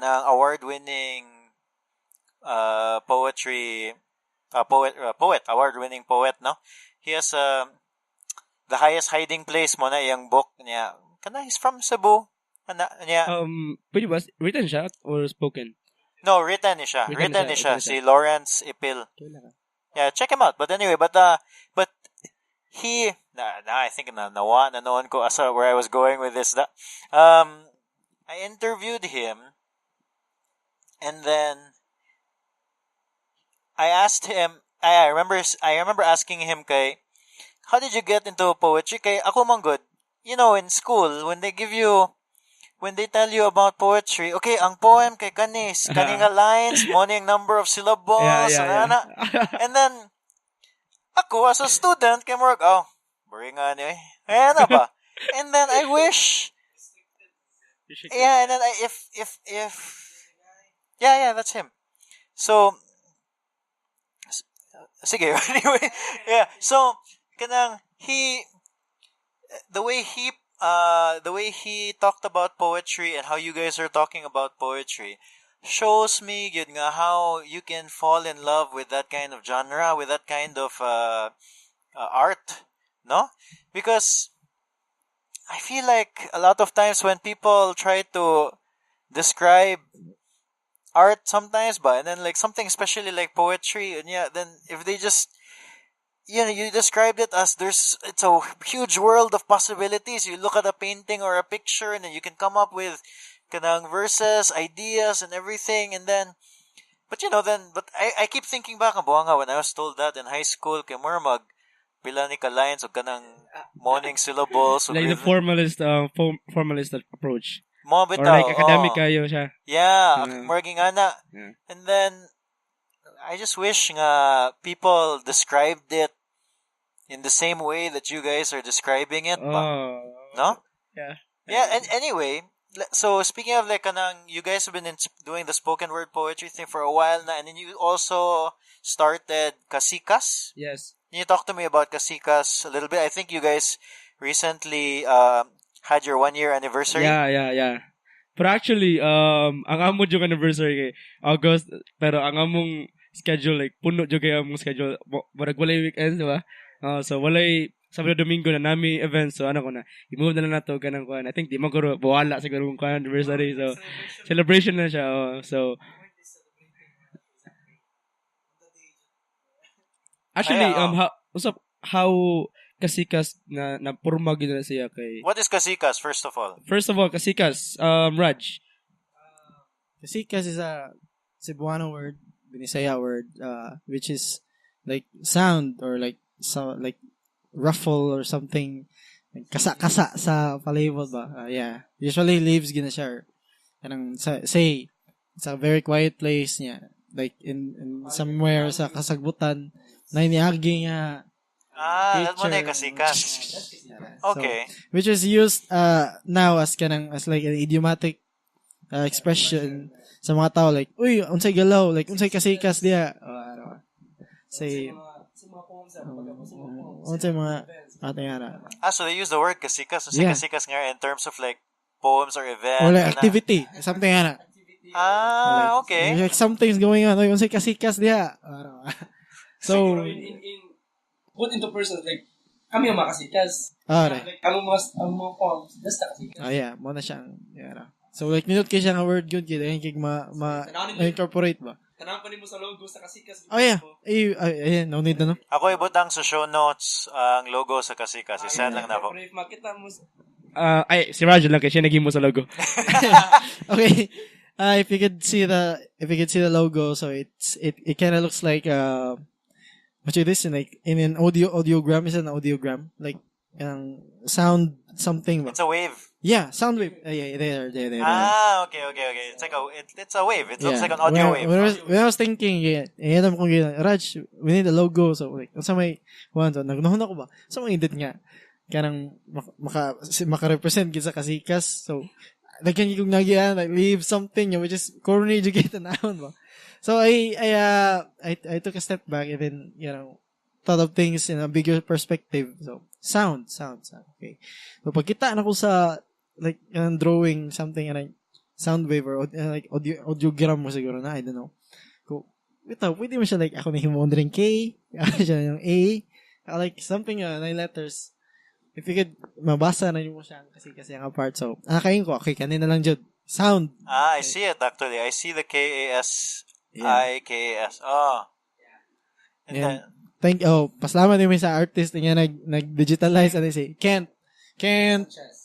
[SPEAKER 3] award-winning award-winning poet, no? He has The Highest Hiding Place mo na iyang book niya. He's from Cebu.
[SPEAKER 4] Pwede ba written siya or spoken?
[SPEAKER 3] No, written siya. Written siya. Si Lawrence Ipil. Yeah, check him out. But anyway, but he, I think na noon ko asa where I was going with this. I interviewed him, and then I asked him. I remember asking him kay, how did you get into poetry? Kay ako man good. You know, in school when they tell you about poetry, okay, ang poem kay kanis, nga lines, morning number of syllables,
[SPEAKER 4] Yeah.
[SPEAKER 3] and then, ako as a student, kay Morg, boring nga niya eh. Na ba? And then I wish, and then yeah, that's him. So, sige, anyway, yeah, so, the way he talked about poetry and how you guys are talking about poetry shows me yun nga how you can fall in love with that kind of genre, with that kind of art, no? Because I feel like a lot of times when people try to describe art sometimes, and then like something especially like poetry, and yeah, then if they just you described it as it's a huge world of possibilities. You look at a painting or a picture and then you can come up with kanang verses, ideas and everything, and then but I keep thinking back nga when I was told that in high school kay more pila ni ka lines o kanang morning syllables
[SPEAKER 4] like the formalist approach.
[SPEAKER 3] Mo bitaw,
[SPEAKER 4] or like academic kayo siya.
[SPEAKER 3] Yeah, morging ana. Yeah. And then I just wish nga people described it in the same way that you guys are describing it. No?
[SPEAKER 4] Yeah.
[SPEAKER 3] Yeah, and anyway, so speaking of like you guys have been doing the spoken word poetry thing for a while now, and then you also started Kasikas.
[SPEAKER 4] Yes.
[SPEAKER 3] Can you talk to me about Kasikas a little bit? I think you guys recently had your 1-year anniversary.
[SPEAKER 4] Yeah. But actually, ang amon yung anniversary kay August, pero ang among schedule, like, puno dyan kaya among schedule. Marag walay weekends, diba? So, walay Sabado Domingo na nami event. So, i-move na lang na to, ganang kuhan. I think, di magkaro, bawala siguro kung kuhan anniversary. So, celebration na siya. So, actually, how Kasikas na purma gina siya kay...
[SPEAKER 3] What is Kasikas, first of all?
[SPEAKER 4] First of all, Kasikas, Raj.
[SPEAKER 2] Kasikas is a Cebuano word, Binisaya word, which is like sound or like ruffle or something. Kasa-kasa sa palibot ba? Yeah. Usually leaves gina siya. Kanang say, it's a very quiet place niya. like in somewhere sa kasagbutan na iniagi nga
[SPEAKER 3] That's mo na yung
[SPEAKER 2] picture.
[SPEAKER 3] Kasikas. Okay.
[SPEAKER 2] So, which is used now as like an idiomatic expression sa mga tao, like, uy, unsay galaw, like, unsay kasikas diya. Say, unsay mga atayara.
[SPEAKER 3] So they use the word Kasikas. So
[SPEAKER 2] Yeah.
[SPEAKER 3] Kasikas nga in terms of like poems or events.
[SPEAKER 2] Or like activity, something nga.
[SPEAKER 3] Okay.
[SPEAKER 2] Like something's going on, uy, unsay kasikas diya. So,
[SPEAKER 4] in put into person, like, kami yung mga kasikas.
[SPEAKER 2] right.
[SPEAKER 4] Like, ang mga poems, that's the kasikas.
[SPEAKER 2] Yeah, mo na siyang, So, like, minute kayo siya nga word good, kaya yung kig ma-incorporate ba?
[SPEAKER 4] Tanang pa mo sa logo sa kasikas.
[SPEAKER 2] Yeah. Ayan, no need na, no?
[SPEAKER 3] Ako ibutang sa show notes ang logo sa Kasikas. Isend lang na ako.
[SPEAKER 4] Pero if makita mo si Raj lang kasi siya naging mo sa logo.
[SPEAKER 2] Okay. If you could see the logo, so it kind of looks like what you listen, like in an audiogram. Is an audiogram like sound something ba?
[SPEAKER 3] It's a wave.
[SPEAKER 2] Yeah, sound wave. Yeah, there.
[SPEAKER 3] Okay. It's like it's a wave. It looks like an audio wave.
[SPEAKER 2] When I was thinking, alam kong Raj, we need a logo. So like, sa may one, so nagnahon ako ba? So may edit nga kanang maka-represent kita sa Kasikas. So lagyan yung nagyan, like leave something which is corny educated naon ba. So I took a step back and then, thought of things in a bigger perspective. So sound. Okay. So pagkita na ko sa like drawing something like sound wave or like audiogram mo siguro na, I don't know. Pwede mo siya like ako na himondring K, siya yung A, like something 9 letters. If you could mabasa na mo siya kasi ang part. So kain ko okay kanina lang jud. Sound.
[SPEAKER 3] I see it actually. I see the KAS. IKAS. Oh. And then,
[SPEAKER 2] paslaman din sa artist nga nag-digitalize ano say Kent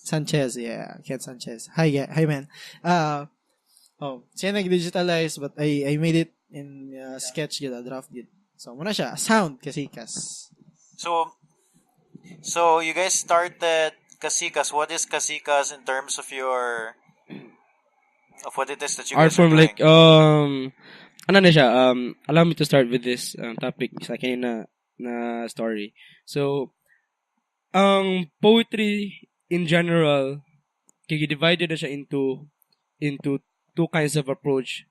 [SPEAKER 2] Sanchez. Yeah, Kent Sanchez. Hi man. Siya nag-digitalize but I made it in sketch gid, draft gid. So muna siya sound Kasikas.
[SPEAKER 3] So you guys started Kasikas. What is Kasikas in terms of what it is that you
[SPEAKER 4] Art
[SPEAKER 3] guys are
[SPEAKER 4] form,
[SPEAKER 3] doing?
[SPEAKER 4] like, ano na siya, allow me to start with this topic sa kanina na story. So, poetry in general, divided na siya into two kinds of approach.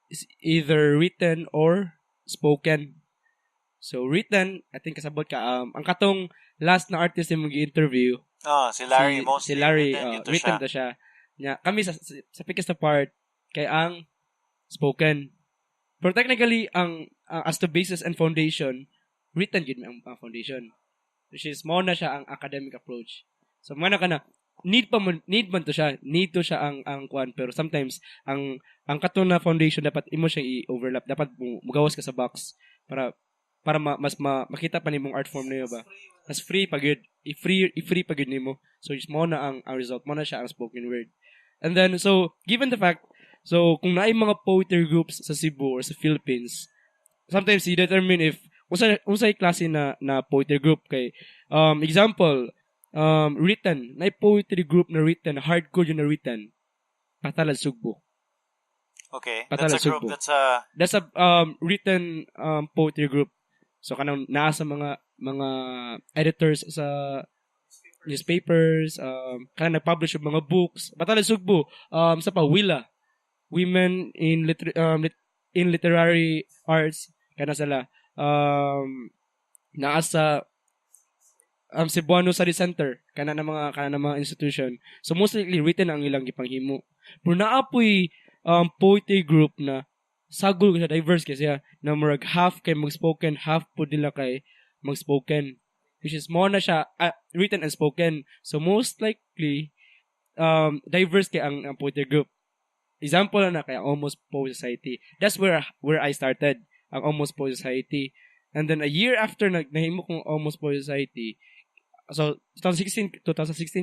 [SPEAKER 4] It's either written or spoken. So, written, I think kasabot ka, ang katong last na artist yung mag-interview,
[SPEAKER 3] Si Larry,
[SPEAKER 4] si Larry, written na siya. Kami sa pikas na part, kay ang spoken. Pero technically, as the basis and foundation, written yun ang foundation. Which is, mo na siya ang academic approach. So, mana ka na, need to siya ang kwan, pero sometimes, ang katong na foundation, dapat imo siya i-overlap. Dapat magawas ka sa box para mas makita pa nimong art form niyo ba. Mas free pag yun. I-free pag yun nimo. So, mo na ang result. Mo na siya ang spoken word. And then, so, given the fact, so, kung naay mga poetry groups sa Cebu or sa Philippines, sometimes you determine if unsay klase na poetry group kay example, written, naay poetry group na written, hardcore yun na written, Patalad Sugbo.
[SPEAKER 3] Okay.
[SPEAKER 4] Patalad
[SPEAKER 3] That's a group.
[SPEAKER 4] Sugbo.
[SPEAKER 3] That's
[SPEAKER 4] a written poetry group. So kanang nasa mga editors sa newspapers, kanang nag-publish yung mga books. Patalad Sugbo, sa Willa, Women in Literary Arts, kana sila, naasa Cebuano Study Center, kana na mga institution. So mostly written ang ilang gipanghimo. Pero naapoy poetry group na sagol siya, diverse kasi na murag half kay mag-spoken, half po nila kay mag-spoken. Which is more na siya written and spoken. So most likely diverse kay ang poetry group. Example na kay Almost Poet Society. That's where I started, ang Almost Poet Society. And then a year after nahimo kong Almost Poet Society, so 2016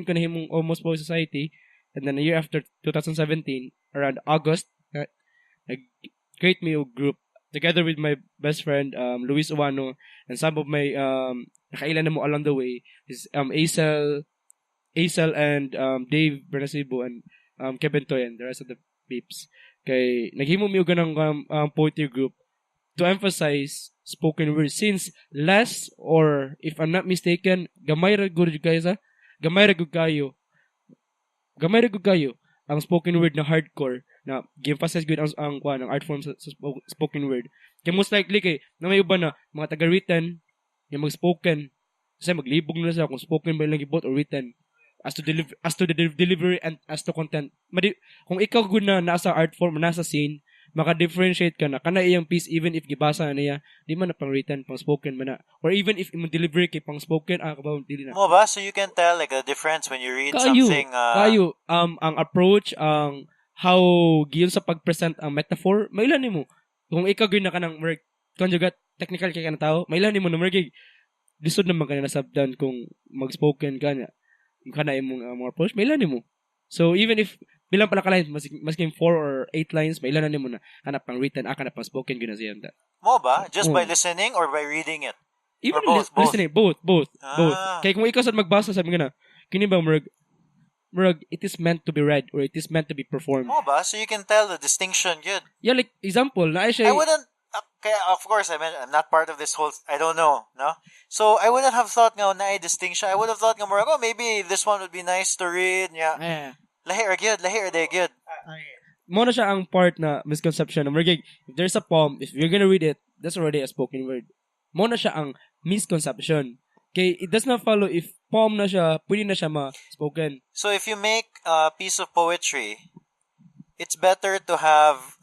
[SPEAKER 4] ko nahimong Almost Poet Society, and then a year after 2017, around August, nag-create me a group together with my best friend Luis Uwano and some of my nakailan na mo along the way is Acel and Dave Bernasibo and Kevin Toy and the rest of the peeps. Kay naghimo mi og ganang poetry group to emphasize spoken word since less or if I'm not mistaken gamay ra gud kayo gamay ra gud kayo ang spoken word na hardcore na gi-emphasize gud ang art form sa spoken word. Kay most likely kay na may uban na mga taga-written yung mag-spoken kasi maglibog na sa kung spoken ba lang gibot or written as to the delivery and as to content. Kung ikaw gud na nasa art form nasa scene maka-differentiate ka na kana iyang piece even if gibasa na niya di man na pang written pang spoken man na or even if imong delivery kay pang spoken kabaw dili na
[SPEAKER 3] mo ba so you can tell like a difference when you read something
[SPEAKER 4] ang approach ang how giyon sa pag-present ang metaphor mailan nimo kung ikaw gyud na kanang conjugate technical kay kanang tao mailan nimo na lisod naman kana sabdan kung mag-spoken ka na kana imong more approach mailan nimo so even if bilang pala ka-lines masking 4 or 8 lines mailan na nimo na kana pang written kana pang spoken gyud na siya
[SPEAKER 3] mo ba just by listening or by reading it
[SPEAKER 4] even
[SPEAKER 3] both
[SPEAKER 4] listening both kay kung ikaw sad magbasa sabi nga na kini ba murag it is meant to be read or it is meant to be performed
[SPEAKER 3] mo ba so you can tell the distinction good
[SPEAKER 4] yeah like example na
[SPEAKER 3] I wouldn't okay, of course I'm not part of this whole I don't know no so I wouldn't have thought nga na a distinction I would have thought nga more maybe this one would be nice to read yeah lahi or they good
[SPEAKER 4] mo na siya ang part na misconception na murag if there's a poem if you're gonna read it that's already a spoken word mo na siya ang misconception kay it does not follow if poem na siya pwede na siya ma-spoken
[SPEAKER 3] so if you make a piece of poetry it's better to have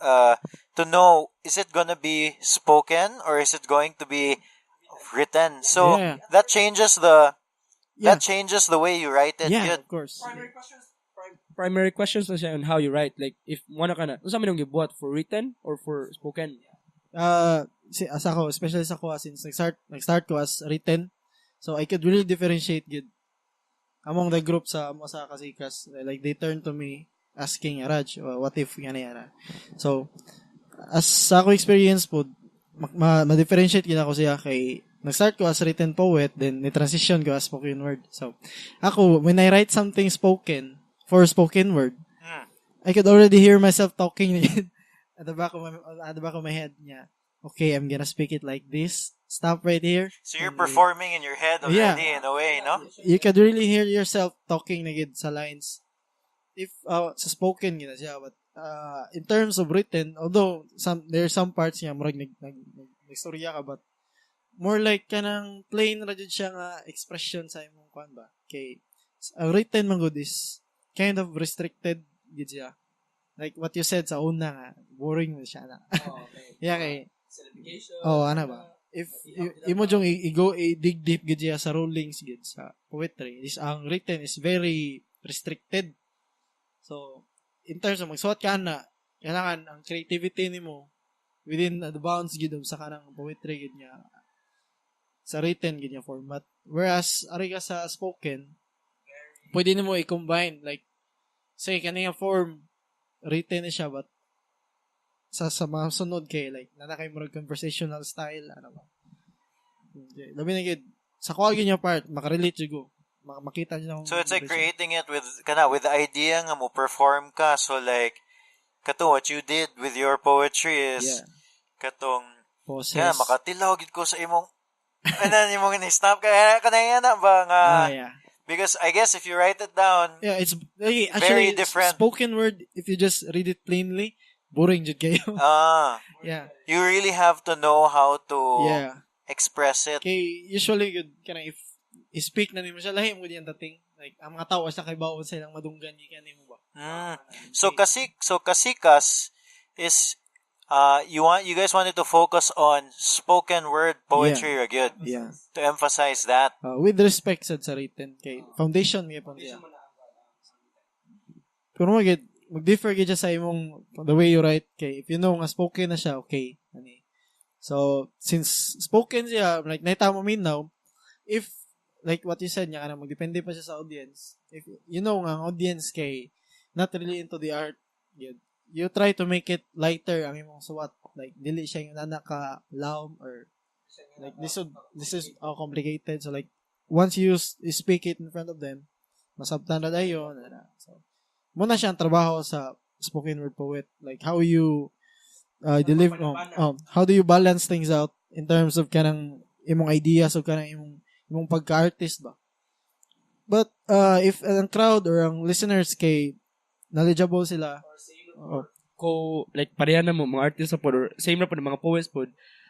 [SPEAKER 3] to know is it gonna be spoken or is it going to be written so that changes the way you write it good.
[SPEAKER 2] Of course
[SPEAKER 4] primary questions na siya on how you write like if mo na kana unsa man yung gibuhat for written or for spoken
[SPEAKER 2] as ako especially sa ko since nag-start ko as written so I could really differentiate good among the group sa Kasikas like they turn to me asking Raj what if ganyan so as sa ako experience po ma-differentiate gina ko siya kay nag-start ko as written poet then ni-transition ko as spoken word so ako when I write something spoken for spoken word I could already hear myself talking at the back of my head niya okay I'm gonna speak it like this stop right here
[SPEAKER 3] so you're performing in your head already in a way no
[SPEAKER 2] you could really hear yourself talking na gid sa lines if sa spoken gina siya but in terms of written although there are some parts niya murag nagstorya ka but more like kanang plain ra jud siya nga expression sa imong kuan ba kay written man good is kind of restricted gid siya like what you said sa una nga boring na siya na yeah kay ano ba if imo jung dig deep gid siya sa rulings gid sa poetry is ang written is very restricted so in terms of magsuot ka na kailangan ang creativity nimo within the bounds gid sa kanang poetry gid niya sa written gid niya format whereas ari ka sa spoken pwede nimo i-combine like say kanang form written siya but sa mga sunod kay like nanakay mo conversational style ano ba labi na gid sa kuha gid niya part makarelate jud makita niyo
[SPEAKER 3] so it's like creating it with the idea nga mo perform ka so like katong what you did with your poetry is katong makatilaw gid ko sa imong imong ni-stop ka kanaya na ba nga because I guess if you write it down
[SPEAKER 2] it's
[SPEAKER 3] very
[SPEAKER 2] actually
[SPEAKER 3] different
[SPEAKER 2] spoken word if you just read it plainly boring jud kayo
[SPEAKER 3] you really have to know how to express it
[SPEAKER 2] kay usually good kana if speak na nimo siya lahi mo diyan dating like ang mga tao sa kay bawon sa ilang madunggan gikan nimo ba
[SPEAKER 3] so Kasikas is you guys wanted to focus on spoken word poetry good to emphasize that
[SPEAKER 2] with respect sa written kay foundation mi pon siya pero mag-differ gid sa imong the way you write kay if you know nga spoken na siya okay ani so since spoken siya like naita mo now if like what you said niya kana magdepende pa siya sa audience if you know nga ang audience kay not really into the art you try to make it lighter ang imong suwat like dili siya yung ka loud or like this is complicated so like once you speak it in front of them masabtan na dayon so muna siya ang trabaho sa spoken word poet? Like how you deliver how do you balance things out in terms of kanang imong ideas o kanang imong pagka-artist ba? But if ang crowd or ang listeners kay knowledgeable sila
[SPEAKER 4] ko like pareha na mo mga artist pod or same na pod mga poets pod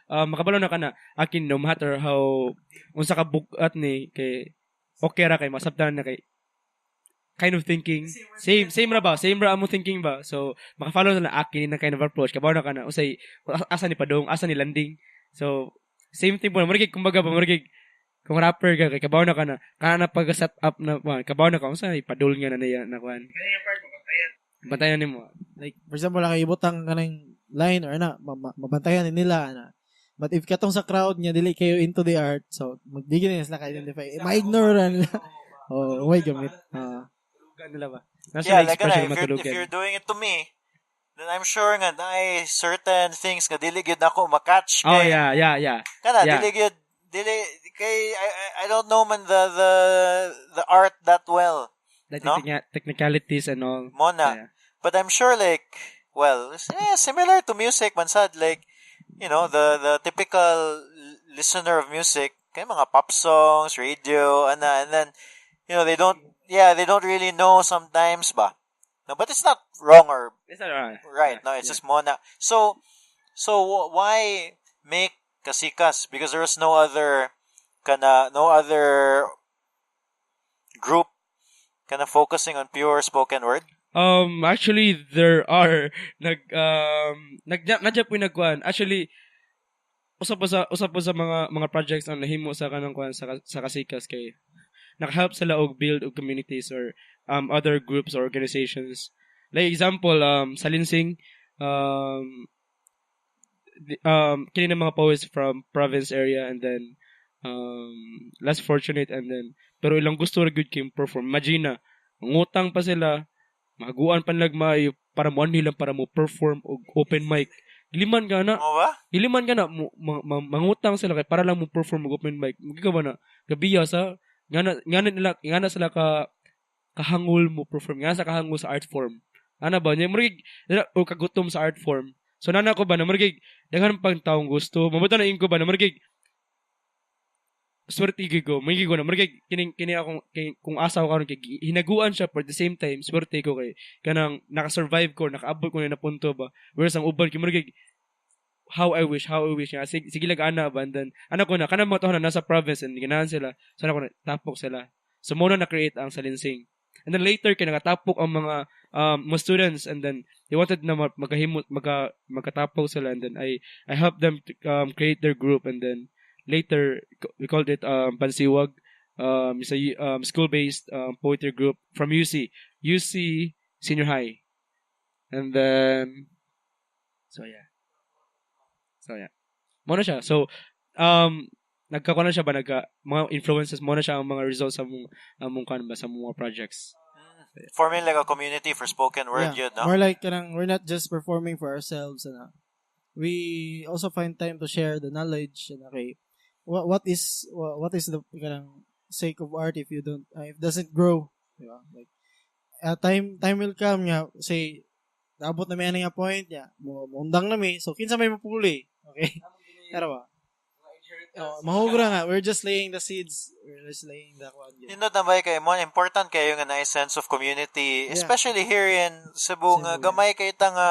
[SPEAKER 4] makabalo na kana akin no matter how unsa ka bugat ni kay okay ra kay masabtan na kay kind of thinking same ra amo thinking ba so maka-follow na akin na kind of approach kabaw na kana usay asa ni padong asa ni landing so same thing po na marigig kumbaga ba marigig kung rapper ka kay kabaw na kana pag set up na kabaw na ka usay padul nga na niya na kuan bantayan nimo
[SPEAKER 2] like for example lang ibutang kanang line or na mabantayan nila na but if katong sa crowd niya dili kayo into the art so magdigin nila ka identify ma-ignore nila way gamit
[SPEAKER 4] nila ba?
[SPEAKER 3] Like if you're doing it to me, then I'm sure nga na certain things nga dili gyud nako makatch
[SPEAKER 4] kay. Oh yeah.
[SPEAKER 3] Kana dili kay I don't know man the art that well.
[SPEAKER 4] The technicalities and all.
[SPEAKER 3] Mona. Yeah. But I'm sure like similar to music man sad like the typical listener of music kay mga pop songs, radio and then they don't really know sometimes ba. No, but it's not wrong or
[SPEAKER 4] it's not wrong.
[SPEAKER 3] Right. No, it's just mona. So why make Kasikas? Because there was no other group kind of focusing on pure spoken word.
[SPEAKER 4] Actually there are nadya po nagkuan. Actually usap po sa mga projects ang nahimo sa kanang kuan sa Kasikas kay naka-help sila og build og communities or other groups or organizations. Like example, sa Linsing, kini na mga poets from province area and then less fortunate and then pero ilang gusto ra gyud kay perform. Imagine mangutang pa sila, maguan pa nagmay para mo nila para mo perform og open mic. Iliman ka na mangutang sila kay para lang mo perform og open mic. Magigawa na gabiya sa ngana sila kahangol mo perform ngana sa kahangol sa art form ana ba nya murig o kagutom sa art form so nana ko ba na murig daghan pang taong gusto mabuta na ingo ba na murig swerte ko na murig kini akong kung asa ko karon kay hinaguan siya for the same time swerte ko kay kanang naka-survive ko nakaabot ko na punto ba whereas ang uban kay murig how I wish sige lag ana ba and then ana ko na kana mo to na nasa province and ganahan sila so ana ko na tapok sila so mo na create ang Salinsing and then later kay nakatapok ang mga students and then they wanted na magkatapok sila and then I helped them to, create their group and then later we called it Bansiwag it's a school based poetry group from UC Senior High and then so yeah mo na siya. So, nagkakuha na siya ba mga influences mo na siya ang mga results sa mong kan ba sa mga projects.
[SPEAKER 3] Forming like a community for spoken word yun, no?
[SPEAKER 2] More like we're not just performing for ourselves we also find time to share the knowledge and okay. What is the sake of art if it doesn't grow, diba? Like time will come nga say abot na may nga point undang na may so kinsa may mapuli. Okay. Pero ba? Mahubra nga. We're just laying the seeds. We're just laying the one.
[SPEAKER 3] Tambay kay mo important kayo nga nice sense of community, especially here in Cebu nga gamay kay ta nga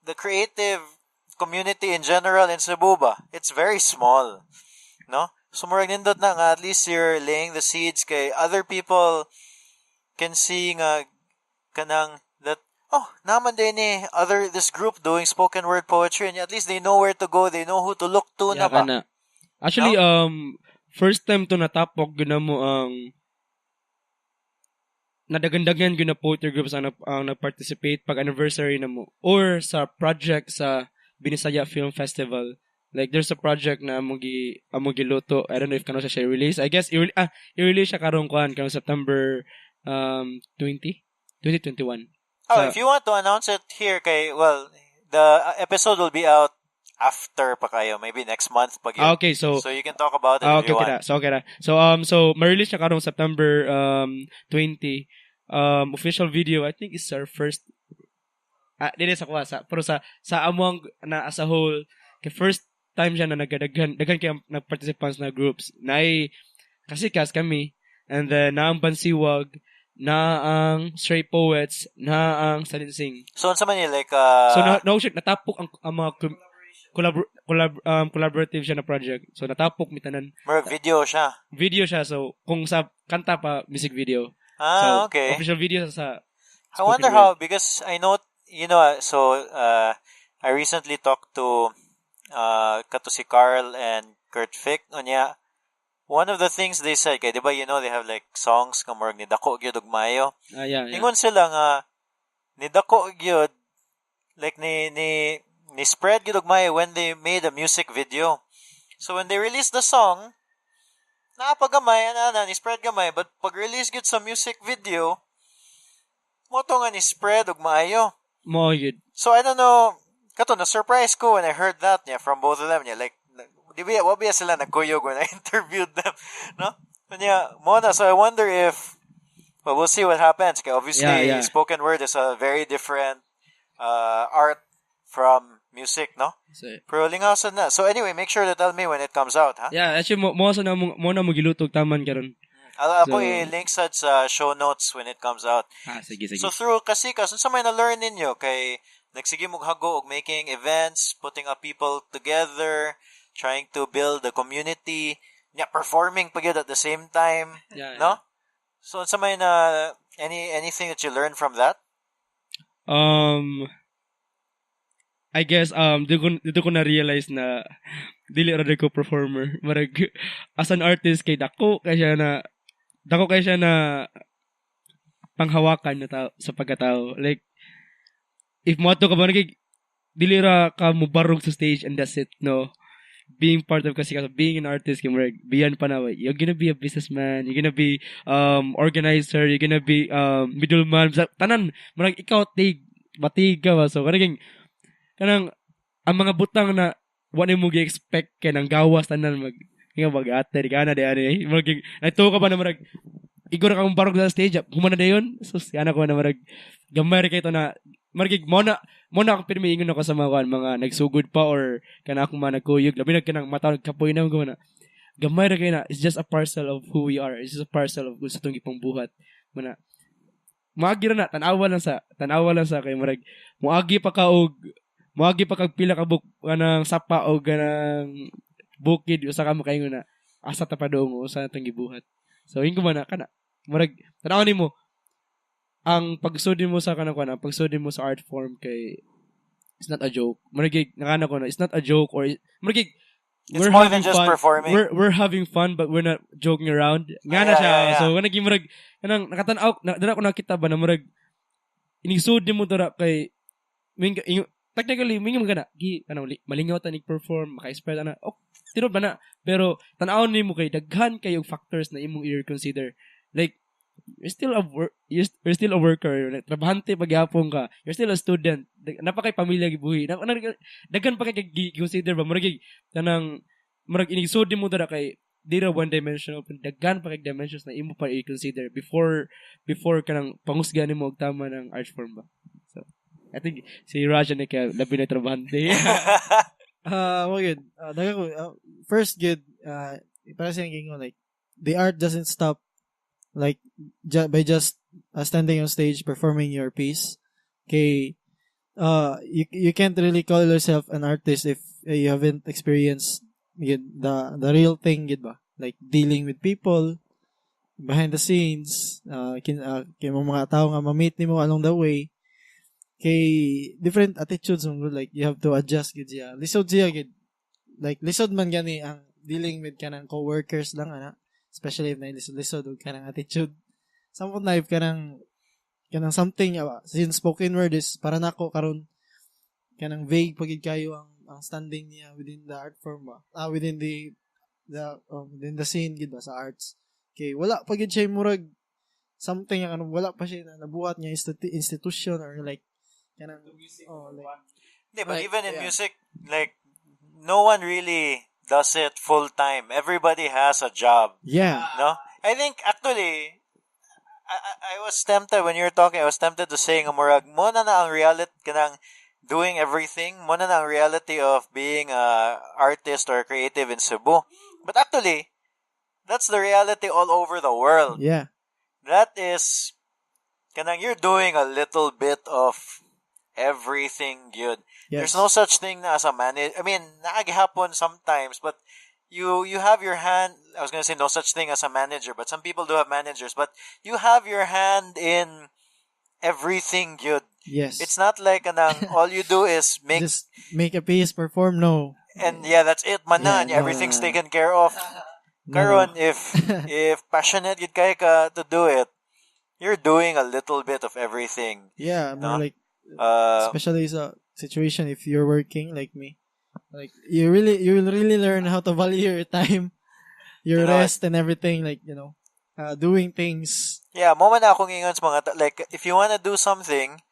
[SPEAKER 3] the creative community in general in Cebu ba. It's very small. No? So murag nindot na nga at least you're laying the seeds kay other people can see nga kanang that naman din this group doing spoken word poetry and at least they know where to go, they know who to look to na ba.
[SPEAKER 4] Actually first time to natapok gyud mo ang nadagandagan gyud na poetry groups ang nag-participate pag anniversary na mo or sa project sa Binisaya Film Festival. Like there's a project na amo giluto. I don't know if kano siya release. I guess i-release siya karong September 2021.
[SPEAKER 3] If you want to announce it here the episode will be out after pa kayo, maybe next month pag yun.
[SPEAKER 4] Okay, so
[SPEAKER 3] you can talk about it if you want.
[SPEAKER 4] So ma-release siya karong September 20. official video. I think it's our first dili sa kuha pero sa among na as a whole kay first time siya na daghan kay nag-participants na groups. Naay Kasikas kami, and then na ang Bansiwag, na ang Stray Poets, na ang Salinsing.
[SPEAKER 3] So unsa man like
[SPEAKER 4] so natapok ang mga collaborative siya na project. So natapok mitanan.
[SPEAKER 3] Video siya.
[SPEAKER 4] So kung sa kanta pa music video.
[SPEAKER 3] So, okay.
[SPEAKER 4] Official video sa
[SPEAKER 3] I wonder how, because I know, so I recently talked to kato si Carl and Kurt Fick unya. One of the things they said, kay diba they have like songs nga murag ni dako gyud og maayo.
[SPEAKER 4] Yeah.
[SPEAKER 3] Ingon sila nga ni dako gyud like ni spread gyud og maayo when they made a music video. So when they released the song, naapagamay ni spread gamay, but pag release gyud sa music video, mo to nga ni spread og maayo.
[SPEAKER 4] Mo gyud.
[SPEAKER 3] So I don't know, kato na surprise ko when I heard that from both of them. Like wabi sila nagkuyog when I interviewed them, no? So I wonder if, well, we'll see what happens. Kaya obviously, spoken word is a very different art from music, no? Pero lingaw sad na. So anyway, make sure to tell me when it comes out, ha?
[SPEAKER 4] Yeah, actually, mo na mo gilutog taman karon.
[SPEAKER 3] Ako i-link sa show notes when it comes out.
[SPEAKER 4] Sige.
[SPEAKER 3] So through Kasikas, unsa may na-learn ninyo kay nagsige mo hago og making events, putting up people together, trying to build a community, performing pagid at the same time, no? So unsa may na anything that you learned from that?
[SPEAKER 4] I guess dito ko na realize na dili ra ko performer. Marag as an artist kay dako kay siya na panghawakan na tao sa pagkatao. Like if mo to ka ba dili ra ka mubarog sa stage and that's it, no? Being part of Kasikas, being an artist, beyond pa na, you're gonna be a businessman, you're gonna be organizer, you're gonna be middleman, tanan, marag ikaw batig ka ba, so kanang ang mga butang na wala mo gi-expect kay nang gawas tanan mag-ate, ka na diyan marag nato ka ba na marag igor ka barog sa stage, humana dayon, so yana ko na marag gamay kay to na margig mo na ako pirmiingon ako sa mga nagsugod pa or kana akong mga nagkuyog labi na kanang mata nagkapoy na ko na gamay ra kay na, it's just a parcel of who we are, it's just a parcel of sa tong gipang buhat muna maagi ra na tanawa lang sa kay marag moagi pa kag pila ka kanang sapa o kanang bukid usa ka makaingon na asa ta pa dong usa na tong gibuhat. So ingon man na kana marag tanaw nimo ang pagsudin mo sa pagsudin mo sa art form kay it's not a joke. Marigig nakana ko na it's not a joke or marigig
[SPEAKER 3] it's more than just fun. Performing.
[SPEAKER 4] We're having fun but we're not joking around. Ngana siya. Yeah. So kanang marag kanang nakatan-aw dira ko nakita ba na marag inisud mo dira kay technically mingim kana kanang malingaw ta nig perform maka-expert ana tiro ba na pero tan-aw nimo kay daghan kayog factors na imong i-consider like you're still a worker, trabahante pagyapon ka, you're still a student, napakay pamilya gibuhi, daghan pa kay consider ba murag kanang murag inisud mo dara kay dira one dimensional pero daghan pa kay dimensions na imo pa i-consider before kanang pangusgan nimo og tama ng art form ba. So I think si Raj na kay labi na trabahante.
[SPEAKER 2] Good. First good para sa gingon like the art doesn't stop like by just standing on stage performing your piece. Okay, you can't really call yourself an artist if you haven't experienced the real thing, ba? Like dealing with people behind the scenes, kay mga tao nga ma-meet nimo along the way. Kay different attitudes like you have to adjust gid siya. Lisod siya gid. Like lisod man gani ang dealing with kanang co-workers lang ana. Especially if na-lisod o kanang attitude. Samot na if kanang something, since spoken word is, para nako karon kanang vague pagid kayo ang standing niya within the art form ba? Within the scene gid ba sa arts. Okay, wala pagid siya murag something wala pa siya na nabuhat niya institution or like kanang
[SPEAKER 3] but even in music, like no one really does it full time. Everybody has a job.
[SPEAKER 2] Yeah.
[SPEAKER 3] No? I think actually I was tempted when you were talking. I was tempted to say, murag mo na ang reality kanang doing everything. Mo na ang reality of being a artist or creative in Cebu. But actually, that's the reality all over the world.
[SPEAKER 2] Yeah.
[SPEAKER 3] That is, kanang you're doing a little bit of everything good.
[SPEAKER 2] Yes.
[SPEAKER 3] There's no such thing as a manager. I mean, naagihapon sometimes, but you have your hand. I was gonna say no such thing as a manager, but some people do have managers. But you have your hand in everything good.
[SPEAKER 2] Yes.
[SPEAKER 3] It's not like kanang all you do is make
[SPEAKER 2] Just make a piece, perform. No.
[SPEAKER 3] and yeah, that's it. Manan,
[SPEAKER 2] Yeah, no,
[SPEAKER 3] everything's
[SPEAKER 2] no.
[SPEAKER 3] taken care of.
[SPEAKER 2] No,
[SPEAKER 3] Karon,
[SPEAKER 2] no.
[SPEAKER 3] if passionate gid kay ka to do it, you're doing a little bit of everything.
[SPEAKER 2] Yeah, more
[SPEAKER 3] No?
[SPEAKER 2] like
[SPEAKER 3] Uh,
[SPEAKER 2] especially sa situation if you're working like me. Like you will really learn how to value your time, your
[SPEAKER 3] You know,
[SPEAKER 2] rest and everything, like, doing things.
[SPEAKER 3] yeah, mo man akong ingon sa mga like if you wanna do something,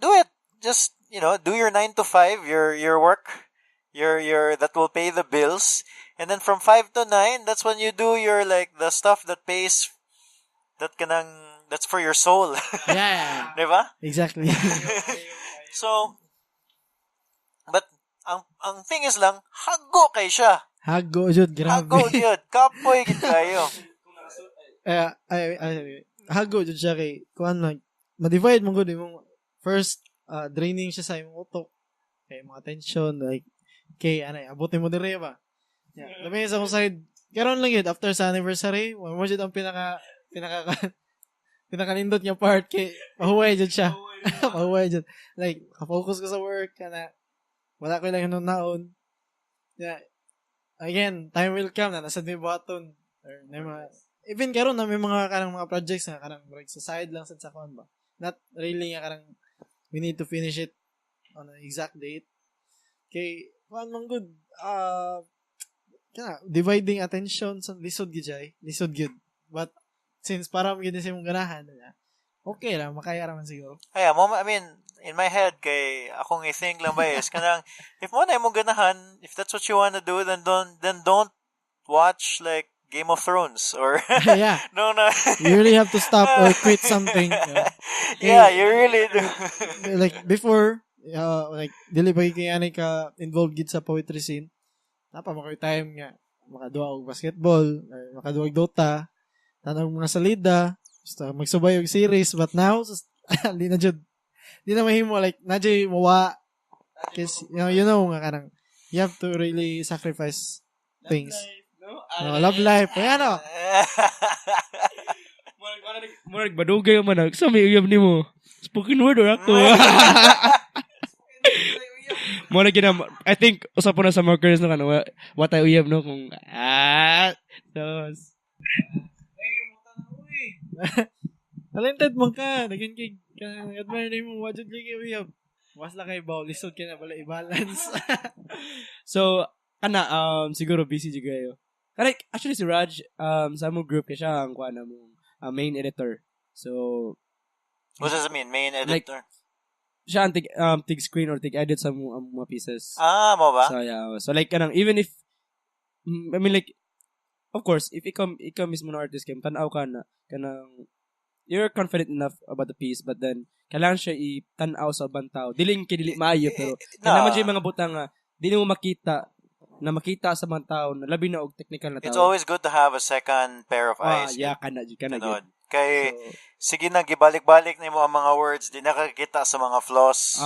[SPEAKER 3] do it. Just do your 9 to 5, your work, your that will pay the bills, and then from 5 to 9, that's when you do your like the stuff that pays, that's for your soul,
[SPEAKER 2] Yeah.
[SPEAKER 3] diba?
[SPEAKER 2] Exactly.
[SPEAKER 3] So, but ang thing is lang, hago kay siya.
[SPEAKER 2] Hago jud, grabe.
[SPEAKER 3] Hago yun. Kapoy gid kayo.
[SPEAKER 2] Hago jud siya kay kuan lang. Ma-divide mo gud imong first draining siya sa imong utok. Kay mga tension like kay abutin mo dire ba. Yeah. Labi sa akong side. Karon lang yun after sa anniversary, mo jud ang pinakanindot niya part kay mahuway jud siya. Mahuway jud. Like ka-focus ko sa work kana wala ko lang naon. Yeah. Again, time will come na nasa may button or may mga even karon na may mga kanang mga projects na kanang break sa side lang sa kuan ba. Not really nga kanang we need to finish it on an exact date. Kay kuan man good dividing attention sa lisod gid. But since para mo gid sa imong ganahan okay lang makaya ra man siguro.
[SPEAKER 3] Ay, I mean, in my head kay akong i-think lang ba is kanang if mo na imong ganahan, if that's what you wanna do, then don't watch like Game of Thrones or
[SPEAKER 2] Yeah.
[SPEAKER 3] no.
[SPEAKER 2] You really have to stop or quit something.
[SPEAKER 3] Yeah, you really do.
[SPEAKER 2] Like before, like dili ba kay ka involved gid sa poetry scene. Napa mo time nga makaduwa og basketball or makaduwa og Dota, tanang mga salida, basta magsubay og series, but now di na mahimo like najay mawa kasi you know nga kanang you have to really sacrifice things. Love life. Ayan o.
[SPEAKER 4] Murag badugay man sa may uyab nimo. Spoken word or ako. Murag gina I think usap na sa markers no kano what I uyab no kung
[SPEAKER 2] Talented mo ka. Naging kay admire mo wajud kay uyab. Was la kay baw lisod kay na bala i-balance.
[SPEAKER 4] So siguro busy jud kayo. Like, actually si Raj, sa among group kaya siya ang kuha na mong main editor. So,
[SPEAKER 3] What does it mean, main editor?
[SPEAKER 4] Siya ang tig screen or tig edit sa mga pieces.
[SPEAKER 3] Mo ba?
[SPEAKER 4] So, yeah. So, like, even if, I mean, like, of course, if ikaw mismo na artist kayo, tanaw ka na, you're confident enough about the piece, but then, kailangan siya i-tanaw sa ibang tao. Dili maayo, pero, naman siya yung mga butang dili mo makita sa mga tao na labi na og technical na tao.
[SPEAKER 3] It's always good to have a second pair of eyes.
[SPEAKER 4] Yeah, kana.
[SPEAKER 3] Kay, sige na, gibalik-balik na mo ang mga words, di nakakita sa mga flaws.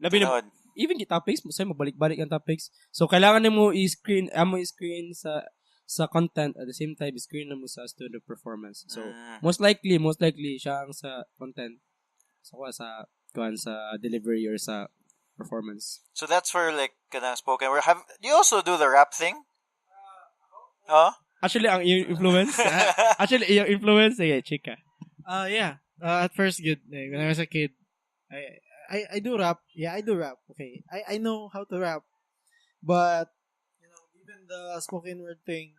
[SPEAKER 4] Labi na, even the topics, mo balik-balik ang topics. So, kailangan mo i-screen sa content at the same time, i-screen mo sa studio performance. So, most likely, siya ang sa content. Sa delivery or sa performance.
[SPEAKER 3] So that's for like kanang spoken word. Do you also do the rap thing?
[SPEAKER 4] Actually, ang iyong influence, chika.
[SPEAKER 2] Yeah. At first, good. When I was a kid, I do rap. Yeah, I do rap. Okay, I know how to rap, but even the spoken word thing.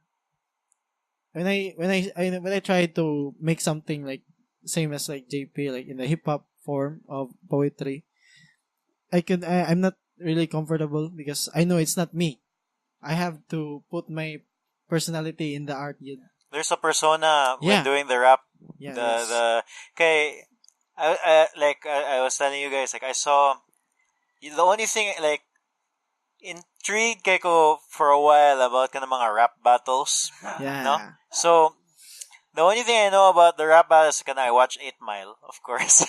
[SPEAKER 2] When I try to make something like same as like JP, like in the hip hop form of poetry, I'm not really comfortable because I know it's not me. I have to put my personality in the art.
[SPEAKER 3] there's a persona when
[SPEAKER 2] Yeah.
[SPEAKER 3] doing the rap.
[SPEAKER 2] Yeah.
[SPEAKER 3] Okay, I was telling you guys, like I saw the only thing like intrigued kay ko for a while about kind of mga rap battles,
[SPEAKER 2] Yeah.
[SPEAKER 3] no? So the only thing I know about the rap battles is I watch 8 Mile, of course.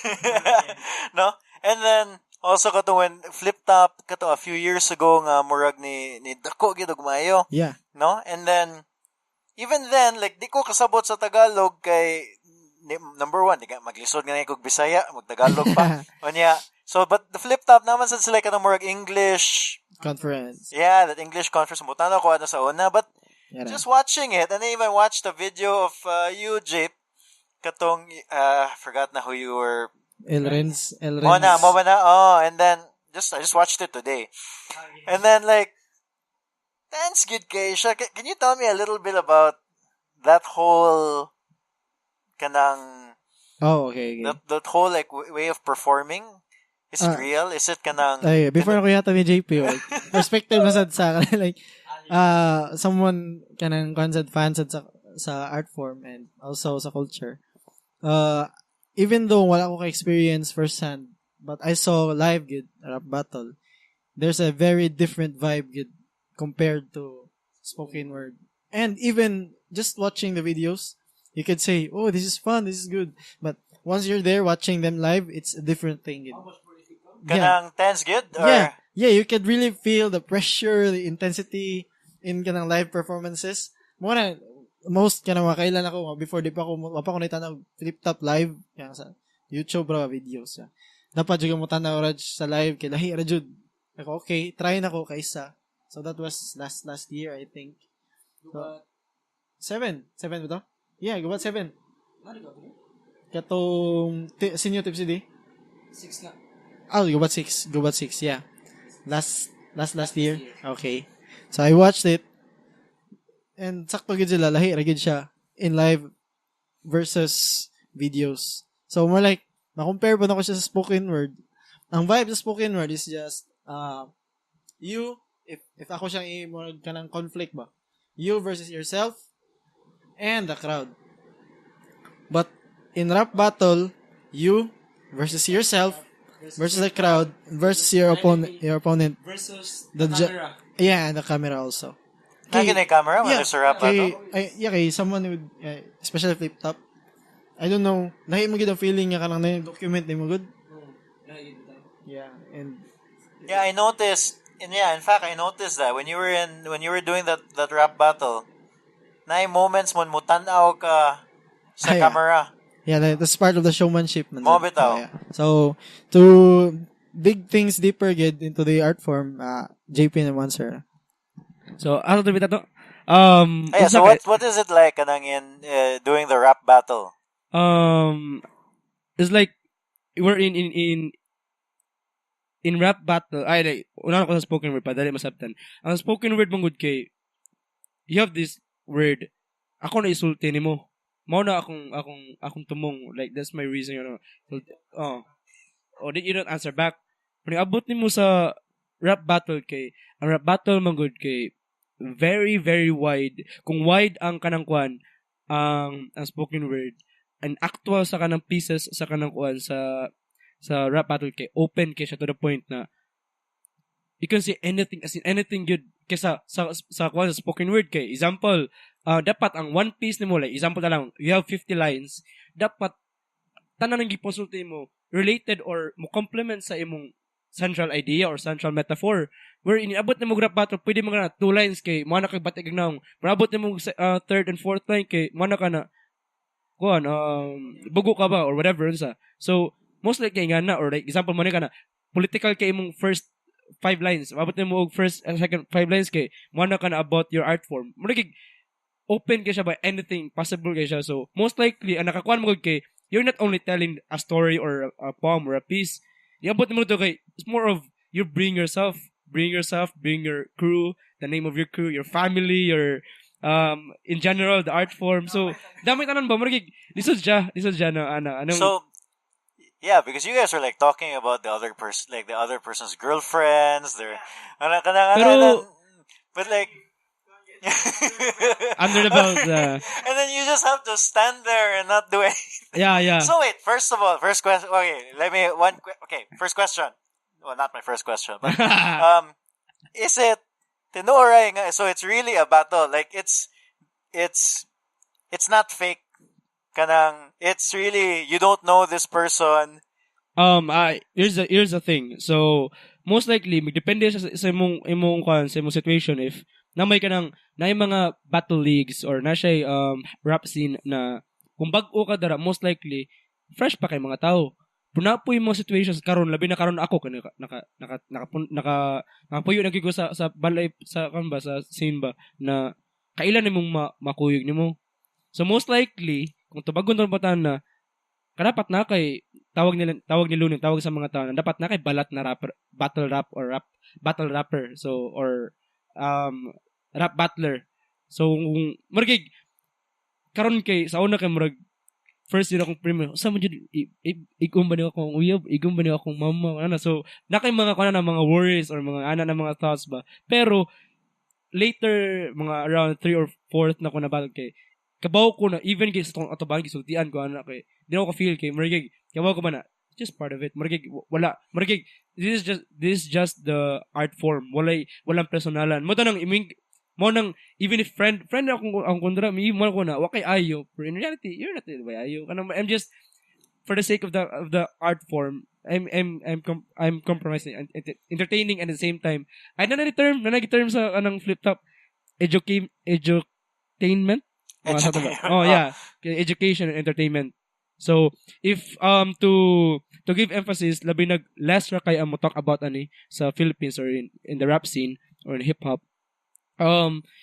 [SPEAKER 3] No? And then also kato when Flip Top kato a few years ago nga murag ni dako gyud og maayo,
[SPEAKER 2] Yeah.
[SPEAKER 3] no? And then even then like di ko kasabot sa Tagalog kay number one, di ka maglisod nga kog Bisaya, mag-Tagalog pa. Unya. So but the Flip Top naman sa sila kanang murag English
[SPEAKER 2] Conference.
[SPEAKER 3] Yeah, that English conference mutan ako ano sa una, but
[SPEAKER 2] Yeah.
[SPEAKER 3] just watching it, and I even watched a video of you, Jip, katong forgot na who you were.
[SPEAKER 2] Elrens.
[SPEAKER 3] Mo na, oh, and then I just watched it today, and then like, thanks, good Keisha. Can you tell me a little bit about that whole kanang
[SPEAKER 2] Okay.
[SPEAKER 3] that whole like way of performing? Is it real? Is it kanang?
[SPEAKER 2] Ay, before ako yata ni JP, like, perspective na sad sa akin, like, someone kanang concert fan sad sa art form and also sa culture. Even though wala ko ka-experience firsthand, but I saw live good rap battle, there's a very different vibe good compared to spoken word. And even just watching the videos, you could say, oh, this is fun, this is good. But once you're there watching them live, it's a different thing.
[SPEAKER 3] Kanang tense good? Or?
[SPEAKER 2] Yeah, you could really feel the pressure, the intensity in kanang live performances. Muna, most kanang makailan ako, before di pa ako naitanaw Flip Top live, yan sa YouTube bro, videos. Yeah. Dapat juga mo tanaw Raj sa live, kay lahi Rajud. Ako, okay, try na ko kaysa. So that was last year, I think. So, 7 ba to? Yeah, gubat 7. Katong senior tip CD?
[SPEAKER 4] 6 na.
[SPEAKER 2] Oh, gubat 6, yeah. Last year. Okay. So I watched it. And sakto gid sila, lahi ra gid siya in live versus videos. So more like ma-compare pa na ko siya sa spoken word. Ang vibe sa spoken word is just you if ako siyang i-more kanang conflict ba. You versus yourself and the crowd. But in rap battle, you versus yourself versus the crowd versus your opponent
[SPEAKER 4] Versus
[SPEAKER 2] the
[SPEAKER 4] camera.
[SPEAKER 2] Yeah, and the camera also.
[SPEAKER 3] Naging na camera when there's a rap battle?
[SPEAKER 2] Kay someone with especially Flip Top. I don't know, lahi mo gid ang feeling nga kanang document ni mo good. Yeah, and
[SPEAKER 3] I noticed, and in fact, I noticed that when you were doing that rap battle, na moments mo tanaw ka sa camera.
[SPEAKER 2] Yeah, that's part of the showmanship.
[SPEAKER 3] Mo bitaw.
[SPEAKER 2] Yeah. So, to dig things deeper get into the art form, JP naman, sir.
[SPEAKER 4] So, ano to bita to?
[SPEAKER 3] So what is it like kanang in doing the rap battle?
[SPEAKER 4] It's like we're in rap battle. Ay, like, una ko sa spoken word pa, dali masabtan. Ang spoken word mong good kay, you have this word, ako na isulti ni mo. Mao na akong tumong, like that's my reason, you know. So, did you don't answer back? Kung abot nimo sa rap battle kay, ang rap battle man good kay very very wide. Kung wide ang kanang kuan, ang spoken word, and actual sa kanang pieces sa kanang kuan sa rap battle kay open kay siya to the point na you can say anything, as in anything good kaysa sa kuan sa spoken word kay example. Dapat ang one piece nimo, like example na lang, you have 50 lines, dapat tanan ng giponsulti mo related or mo complement sa imong central idea or central metaphor. Where iniabot nimo rap battle, pwede mo na 2 lines kay mo na kay batig naong, marabot nimo third and fourth line kay mo na kana kuan bugo ka ba or whatever unsa. So most likely nga na, or like example mo na kana political kay imong first 5 lines, mabot nimo og first and second 5 lines kay mo na kana about your art form. Mo open kay siya by anything possible kay siya. So most likely ang nakakuan mo kay you're not only telling a story or a poem or a piece. Iabot mo to kay it's more of you bring your crew, the name of your crew, your family, your in general the art form. So dami tanan ba mo lisod siya na anong
[SPEAKER 3] So yeah, because you guys are like talking about the other person's girlfriends, their but like
[SPEAKER 4] Under the belt.
[SPEAKER 3] And then you just have to stand there and not do anything.
[SPEAKER 4] Yeah.
[SPEAKER 3] So wait, first of all, first question. Okay, first question. Well, not my first question, but is it tinuray nga? So it's really a battle. Like it's not fake. Kanang it's really you don't know this person.
[SPEAKER 4] Here's the thing. So most likely magdepende sa imong situation if namay ka ng mga battle leagues or na siya rap scene na kung bag-o ka dara, most likely fresh pa kay mga tao. Puna po yung mga situations karon labi na karon ako nakapuyo nagigo sa balay sa kanba sa scene ba na kailan nimong makuyog nimo. So most likely kung tubagon tong batan na kadapat na kay tawag sa mga tao na dapat na kay balat na rapper, battle rapper, so or rap battler. So murag karon kay sa una kay murag first year akong premium sa mo jud igum ba ni akong uyab, igum ba ni akong mama ana. So nakay mga kana na mga worries or mga ana na mga thoughts ba, pero later mga around 3 or 4th na ko na battle kay kabaw ko na even kay sa tong atubang gisultian ko ana kay di ako feel kay murag kabaw ko ba na just part of it. Murag wala murag this is just the art form. Walang personalan mo tanang mo nang even if friend ako ang kondra mi mo ko na wa kay ayo, but in reality you're not by ayo kanang I'm just for the sake of the art form. I'm compromising and entertaining at the same time. I na term sa anang flip top edutainment. Oh yeah, education and entertainment. So if to give emphasis labi nag less ra kay mo talk about ani sa Philippines or in the rap scene or in hip hop,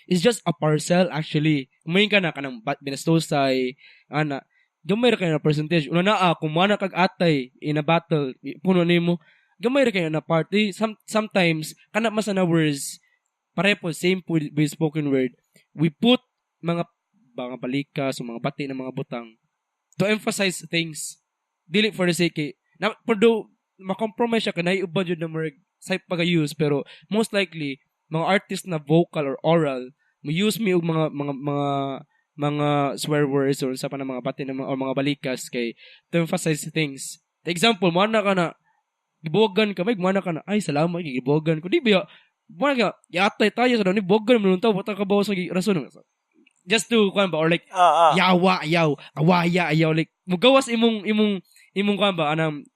[SPEAKER 4] it's just a parcel actually. Kumain ka na kanang binastosay ana gamay ra kay na percentage una na kung mana kag atay in a battle puno nimo gamay ra kay na party. Sometimes kana mas na words pare po same with spoken word we put mga balikas o mga bati ng mga butang to emphasize things dili for the sake na pero ma-compromise siya kanay uban jud na more sa pag-use, pero most likely mga artist na vocal or oral mo use og mga swear words or sa pa na mga bati na or mga balikas kay to emphasize things. For example, mo na ka na gibogan ka mo na ka na ay salamat gibogan ko di ba mo nga yatay tayo sa ni bogan mo nuntaw bata ka bawas sa rason just to kuan ba or like awaya like mugawas imong kuan ba anang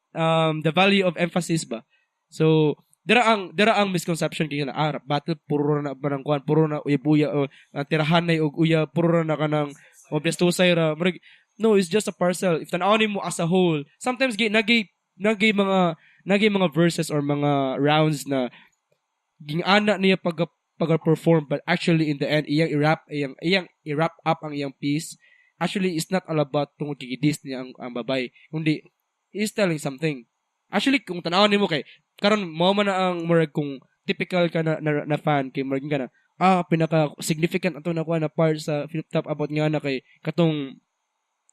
[SPEAKER 4] the value of emphasis ba. So dira ang misconception kay na battle puro na banang kuan puro na uya tirahan nay og uya puro na kanang obestosay ra no, it's just a parcel. If tan-awon mo as a whole, sometimes nagay mga verses or mga rounds na gingana niya pag-perform, but actually in the end iyang i-wrap up ang iyang piece. Actually it's not all about tungod gigidis niya ang babay, kundi he's telling something. Actually kung tan-awon nimo kay karon mo man na ang murag kung typical ka na fan kay murag ka na pinaka significant ato na kuha na part sa flip top about nga na kay katong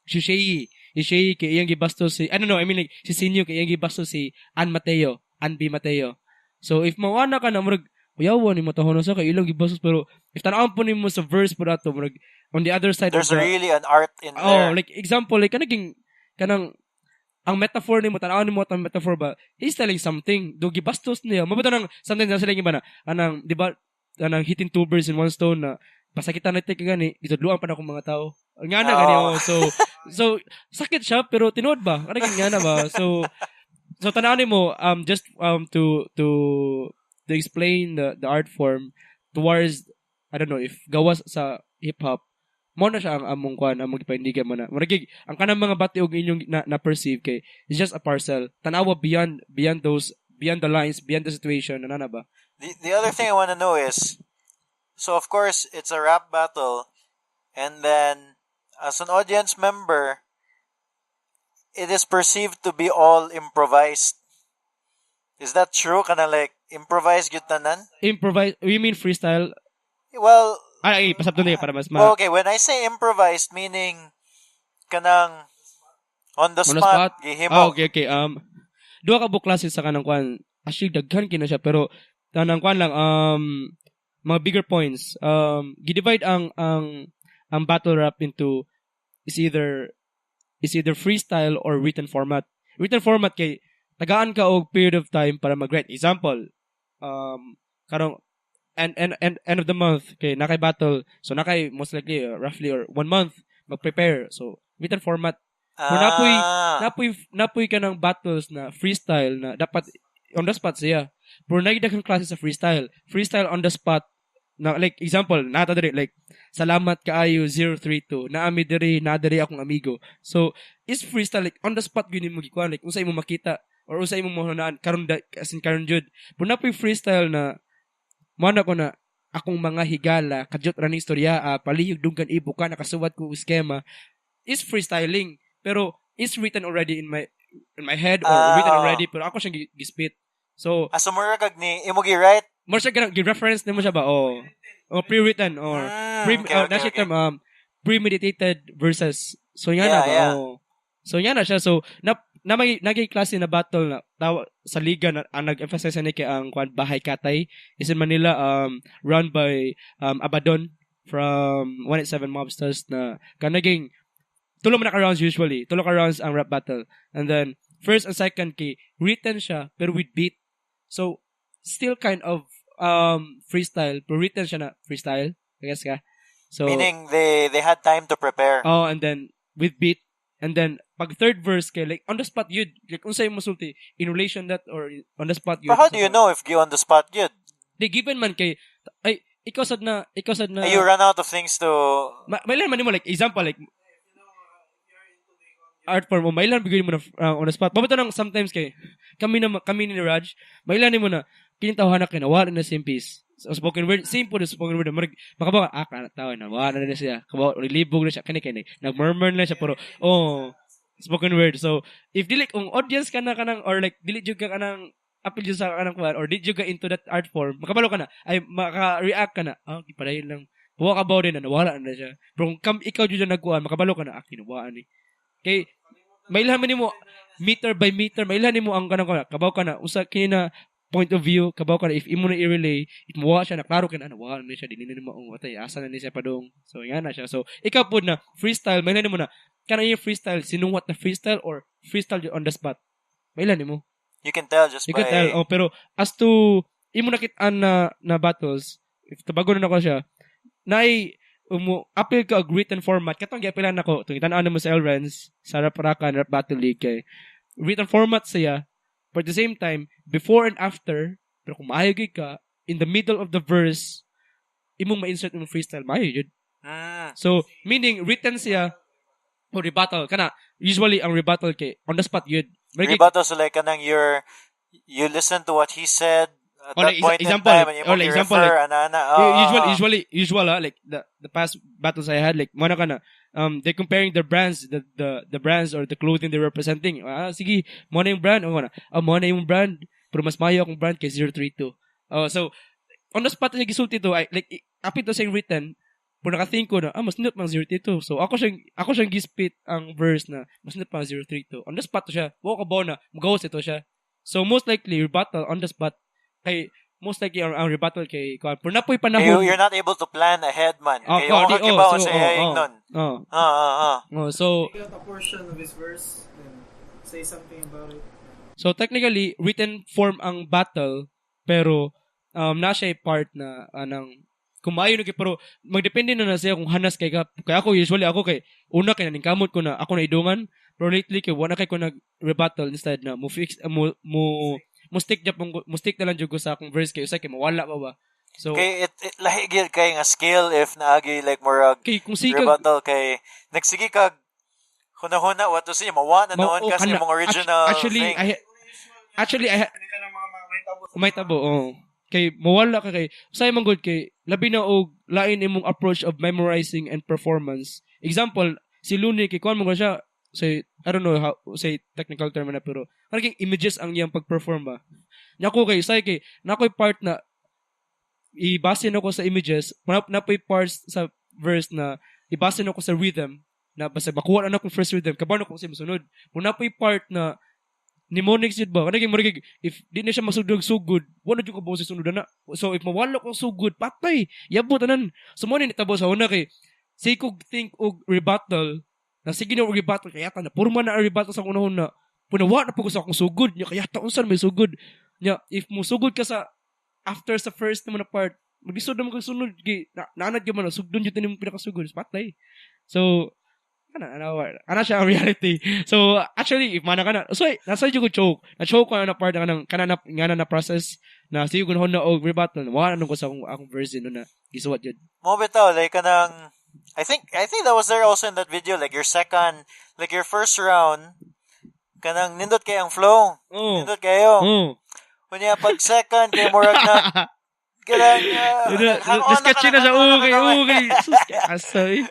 [SPEAKER 4] si Shay kay iyang gibastos si like si Sinyo kay iyang gibastos si Ann B. Mateo. So if mawana ka na murag uyawan ni matahon sa kay ilang gibastos, pero if tan-awon po nimo sa verse po dato murag on the other side
[SPEAKER 3] there's really an art in there.
[SPEAKER 4] Like example like kanang ang metaphor nimo tan-awon nimo ang metaphor ba he's telling something do gibastos niya mabata nang something na sila ba na anang di ba anang hitting two birds in one stone na pasakitan natin kagani gitudluan pa na akong mga tao nga na gani so sakit siya pero tinuod ba kanang nga na ba so tan-awon nimo just to explain the art form towards I don't know if gawas sa hip hop mo na siya ang among kuan among gipaindigan mo na murag ang kanang mga bati og inyong na perceive kay it's just a parcel tanawa beyond the lines, beyond the situation na ba.
[SPEAKER 3] The other thing I want to know is, so of course it's a rap battle, and then as an audience member it is perceived to be all improvised. Is that true? Kana like improvised gyud tanan?
[SPEAKER 4] Improvise, you mean freestyle?
[SPEAKER 3] Well,
[SPEAKER 4] pasabton niya para mas
[SPEAKER 3] okay, when I say improvised, meaning kanang on the spot. Gihimo.
[SPEAKER 4] Okay. Duha ka klase sa kanang kuan. Actually daghan kina siya pero tanang kuan lang mga bigger points. Gidivide ang battle rap into is either freestyle or written format. Written format kay tagaan ka og period of time para mag-write. Example, karong end of the month kay nakay battle. So nakay most likely roughly or 1 month mag-prepare. So written format. Kung napoy ka ng battles na freestyle na dapat on the spot siya. Pero nagdagang klase sa freestyle. Freestyle on the spot. Na, like, example, nata diri, like, salamat kaayo 032. Naami diri, nadiri akong amigo. So, is freestyle, like, on the spot yun mo gikuan. Like, unsay mo makita, or unsay mo mahunaan, karon jud. Pero na freestyle na, mana ko na, akong mga higala, kadyot raning istorya, palihog dunggan ibo ka, nakasuwat ko skema, is freestyling. Pero, is written already in my head, or written already, pero ako siyang gispit. So,
[SPEAKER 3] asumura kag ni, imo gi-write,
[SPEAKER 4] more siya gi-reference nimo siya ba? O pre-written or premeditated verses. So yan na ba? Yeah. So yan na siya. So nagay klase na battle na sa liga na ang nag-emphasize ni kay ang Bahay Katay is in Manila run by Abaddon from 187 Mobsters na kanaging tulo man ka rounds usually. Tulo ka rounds ang rap battle. And then first and second kay written siya pero with beat. So still kind of freestyle, pero written siya na freestyle. I guess ka. So
[SPEAKER 3] meaning they had time to prepare.
[SPEAKER 4] Oh, and then with beat, and then pag third verse kay like on the spot yun, like unsay mo sulti in relation that or on the spot yun.
[SPEAKER 3] But how do you know if you on the spot yun?
[SPEAKER 4] They given man kay ay ikaw sad na
[SPEAKER 3] you run out of things to
[SPEAKER 4] mailan man mo like example like art form mo mailan bigyan mo na on the spot. Babato nang sometimes kay kami ni Raj, mailan mo na kinitawhan na kinawala na simpis. So, spoken word, simple na spoken word. Makabawa, kanatawa na, wala na siya. Kabawa, libog na siya, kani. Nag-murmur na siya, pero, spoken word. So, if dili, kung audience ka na kanang, or like, dili jud ka kanang, appeal jud sa kanang kuwan, or dili jud ka into that art form, makabalo ka na, ay, maka-react ka na, padayon lang. Puwa ka ba rin na, nawala na siya. Pero kung ikaw jud na nagkuhan, makabalo ka na, kinuwaan ni. Kay, mailhan mo, meter by meter, mailhan mo ang kanang kabaw ka na, usa, kinina, point of view, kabaw ka na, if imo na i-relay, itmuwa siya, naklaro ka na, wala na siya, dininin mo, watay, asa na niya padong. So, yan na siya. So, ikaw po na, freestyle, may mo na, kana yung freestyle, sinuwat na freestyle, or freestyle on the spot? May mo.
[SPEAKER 3] You can tell just
[SPEAKER 4] you by... You can tell, pero, as to, imo nakitaan na battles, if tabago na ako siya, appeal ka og written format, katong giapilan ako, itong itanaan mo sa Elrens, sa Rap-Rakan, Rap Battle League, kay, written format siya, but at the same time, before and after, pero kung maayo ka, in the middle of the verse, imong ma-insert imong freestyle, maayo yun. So, meaning, written siya, o rebuttal, kana, usually, ang rebuttal kay, on the spot yun.
[SPEAKER 3] Rebuttal, so like, kanang you listen to what he said, at that point example, in time, and you like, example, refer,
[SPEAKER 4] like, usual, like, the past battles I had, like, mana ka na, they're comparing their brands, the brands or the clothing they're representing. Sige, mo na yung brand. Mo na yung brand. Pero mas mayo akong brand kay 032. So, on the spot na gisulti to, like, apit to saying written, pero nakathink ko na, mas not mang 032. So, ako siyang gispit ang verse na, mas not pang 032. On the spot to siya. Wako ba na, mag-ghost ito siya. So, most likely, rebuttal on the spot, kay, most likely, ang rebuttal kay, pero napoy panahon.
[SPEAKER 3] You're not able to plan ahead, man. Kaya yung kakibaw sa yaying nun.
[SPEAKER 4] So,
[SPEAKER 2] take out a portion of his verse, then say something about it.
[SPEAKER 4] So, technically, written form ang battle, pero, na siya part na, kumayo na pero, magdepende na siya kung hanas kay ka. Kaya ako, usually, una kay naningkamot ko na, ako na idungan, pero lately, kay wala kay ko nag-rebuttal instead na, stick na lang dyan ko sa akong verse kayo, kay mawala pa ba? So,
[SPEAKER 3] kay it lahigil kay nga skill if naagi like more rebuttal kay nagsige kag huna-huna what to say mawa na noon kasi yung original
[SPEAKER 4] thing. Actually I may tabo kay mawala ka kay usay man gud kay labi na og lain imong approach of memorizing and performance. Example, si Luni kay kuan mo siya say I don't know how say technical term na pero naging images ang iyang pag-perform ba. Nako kay say kay nakoy part na ibasin ako sa images, napoy parts sa verse na ibasin ako sa rhythm na basta makuha na akong first rhythm, kabano ko sa musunod. Kung napoy part na mnemonics yun ba? Kanaging marigig, if di na siya masugod sugod, wala yung kaboses sunod na. So, if mawala ko sugod, patay. Yabot, anan. So, mo nitabo sa una kay, say kog think og rebuttal, na sige na og rebuttal, kaya ta na, purma na ang rebuttal sa unahon na, punawa na po ko sa akong sugod, niya, kaya ta, unsan may sugod. Niya, if mo sugod ka sa, after sa first naman na part, mag-isod naman kang sunod, naanad ka man, sugdon yun tinong pinakasugod, patay. So, ana siya ang reality. So, actually, if mana ka na, so, nasa yung choke. Na-choke ko na part nga na process na siyo kung na og rebuttal. Wala nung ko sa akong version na isuwat yun.
[SPEAKER 3] Mo bitaw, like, kanang, I think that was there also in that video, like, your first round, kanang nindot kay ang flow. Nindot kayo. Kunya, pag second, kay murag na, kanang,
[SPEAKER 4] diskatsi na sa okay. Asay.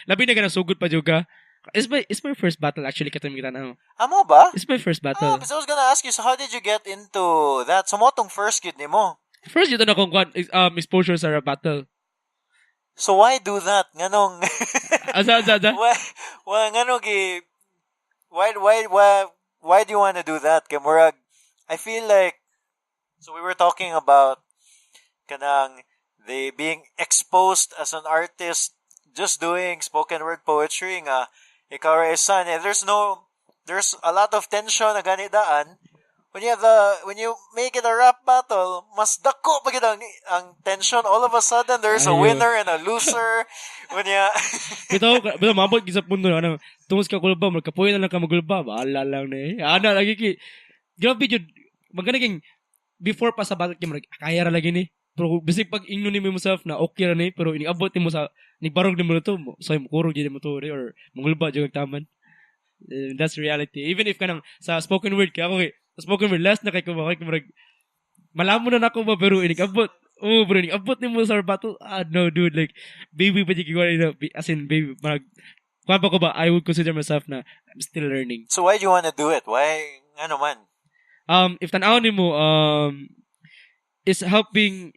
[SPEAKER 4] Labi na ka sugod pa juga. It's my first battle actually katamiran ano.
[SPEAKER 3] Amo ba?
[SPEAKER 4] It's my first battle.
[SPEAKER 3] Because I was gonna ask you, so how did you get into that? So mo tong first kid nimo?
[SPEAKER 4] First yun na kung exposure sa battle.
[SPEAKER 3] So why do that? Nganong
[SPEAKER 4] Asa.
[SPEAKER 3] Why nganong why do you want to do that? Kay murag I feel like so we were talking about kanang they being exposed as an artist just doing spoken word poetry nga ikaw ray son there's a lot of tension na ganidaan when you make it a rap battle mas dako pagid ang tension all of a sudden there's a winner and a loser when you
[SPEAKER 4] bitaw mabot gisa pundo ano tungos ka kulba magkapoy na lang ka magulba bahala lang ni ana lagi ki grabe jud maganaging before pa sa battle kay kaya ra lagi ni pero bisig pag ingnon ni mo self na okay ra ni pero iniabot nimo sa nibarog nimo to so kurog gyud mo to or mangulba jud taman. That's reality. Even if kanang sa spoken word kay ako sa spoken word last na kay ko malamo na nako ba pero iniabot bro iniabot nimo sa battle no dude like baby pa jig as in baby kuan pa ko ba I would consider myself na I'm still learning.
[SPEAKER 3] So why do you want to do it? Why ano man?
[SPEAKER 4] If tanaw nimo is helping,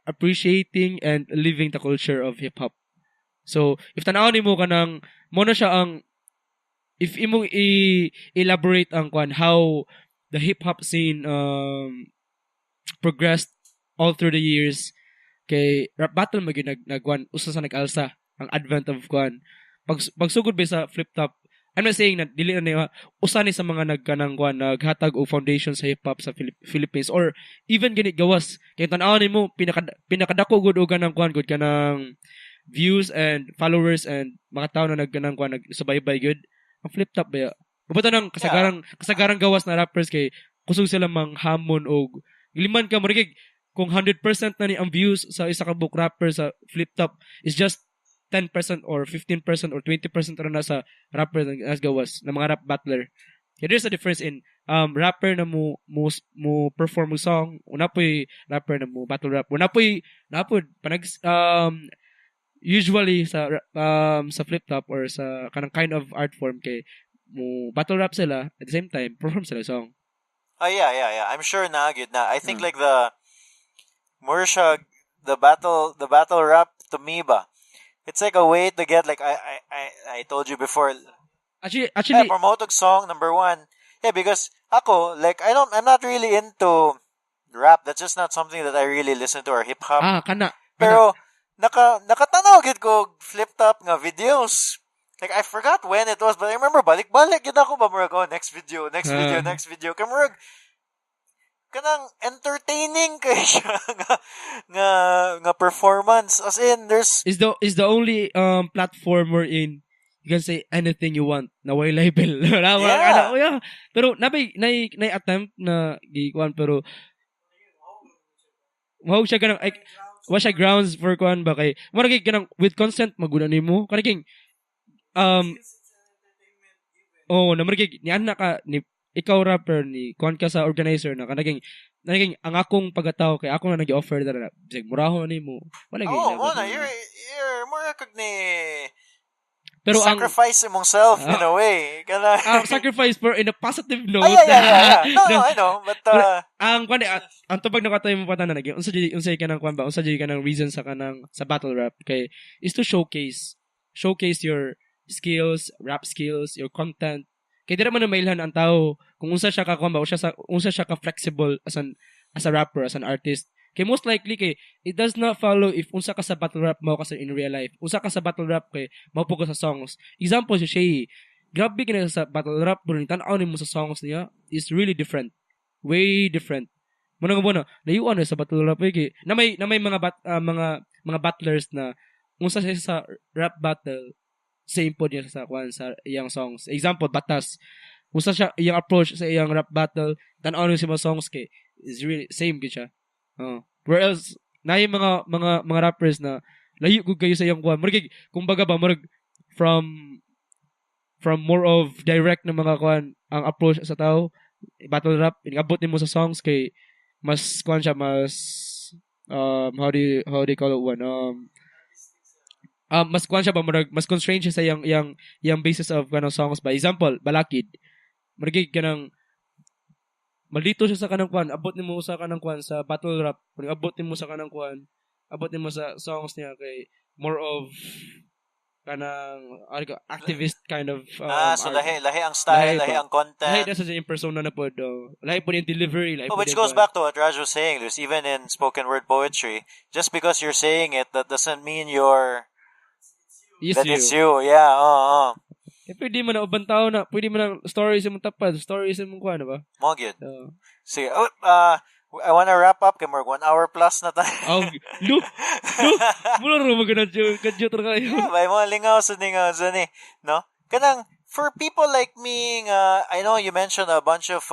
[SPEAKER 4] appreciating, and living the culture of hip-hop. So, if tanaw nimo kanang mo na siya ang if imong elaborate ang how the hip-hop scene progressed all through the years kay rap battle nagwan usa sa nag-alsa ang advent of pagsugod ba sa flip-top. I'm not saying na dili na niya usa ni sa mga naghatag og foundation sa hip-hop sa Philippines or even gani gawas kay tan-aw nimo pinakadako gud og kanang kanang views and followers and mga tawo na nagsubaybay gud ang flip-top ba Mabuto nang kasagarang gawas na rappers kay kusog sila manghamon og liman ka marigig kung 100% na ni ang views sa isa ka book rapper sa flip-top is just 10% or 15% or 20% na sa rapper as gawas na mga rap battler. Yeah, there's a difference in rapper na mo perform mo song, una po'y rapper na mo battle rap. Una po'y panag usually sa flip top or sa kanang kind of art form kay mo battle rap sila at the same time perform sila song.
[SPEAKER 3] Oh yeah. I'm sure na good na. I think like the battle rap to me ba. It's like a way to get like I told you before.
[SPEAKER 4] Actually,
[SPEAKER 3] promote a song number 1. Yeah, because ako like I'm not really into rap. That's just not something that I really listen to or hip hop.
[SPEAKER 4] Kana.
[SPEAKER 3] Pero nakatanaw gid ko flip top nga videos. Like I forgot when it was, but I remember balik-balik gid ako ba murag next video. Kamurag kanang entertaining kay siya nga performance as in there's
[SPEAKER 4] is the only platform wherein you can say anything you want na way label. Yeah. Pero nabay attempt na gikuan pero wow siya kanang wa siya grounds for kuan ba kay mo kay kanang with consent maguna nimo kanang na marigig ni anak ka ni ikaw rapper ni kuan ka sa organizer na kanaging ang akong pagataw kay ako na nag-offer na bisag muraho nimo wala gyud
[SPEAKER 3] you're more kag ni
[SPEAKER 4] pero
[SPEAKER 3] sacrifice imong self in a way kana
[SPEAKER 4] sacrifice for in a positive note.
[SPEAKER 3] Yeah. No, I know but
[SPEAKER 4] ang tubag na katay mo patan na nagi unsa kanang kuan ba unsa jud kanang reason sa battle rap kay is to showcase your skills, rap skills, your content. Kaya di naman na mailhan ang tao kung unsa siya ka ba, unsa siya ka flexible as a rapper, as an artist. Kay most likely kay it does not follow if unsa ka sa battle rap mao ka sa in real life. Unsa ka sa battle rap kay mao po ka sa songs. Example si Shay. Grabe kina sa battle rap pero ni tan-aw nimo sa songs niya is really different. Way different. Muna layuan sa battle rap kay na may mga battlers na unsa siya sa rap battle same po niya sa iyang songs. Example Batas. Unsa siya iyang approach sa iyang rap battle tan-aw niyo sa mga songs kay is really same gid siya. Whereas na yung mga rappers na layo gud kayo sa iyang kuan. Murag kumbaga ba murag from more of direct na mga kuan ang approach sa tao battle rap inabot nimo sa songs kay mas kuan siya mas how do you call it one mas kuan siya ba murag mas constrained siya sa yang basis of kanang songs ba example Balakid murag kanang maldito siya sa kanang kuan abot nimo sa kanang kuan sa battle rap kung abot nimo sa kanang kuan abot nimo sa songs niya kay more of kanang activist kind of
[SPEAKER 3] so lahi ang style, lahi ang content.
[SPEAKER 4] Lahi na sa yung persona na po lahi po yung delivery
[SPEAKER 3] which goes back to what Raj was saying, Luis, even in spoken word poetry, just because you're saying it, that doesn't mean it's you. Yeah,
[SPEAKER 4] pwede mo na ubang tao na, pwede mo na stories mong tapad, stories mong kuha na ba?
[SPEAKER 3] Mo good. Sige, I wanna wrap up kay more 1 hour plus na tayo.
[SPEAKER 4] Look. Mula ro magana-kadyo tra kayo.
[SPEAKER 3] Yeah, may mga lingaw sa ni, no? Kanang for people like me, I know you mentioned a bunch of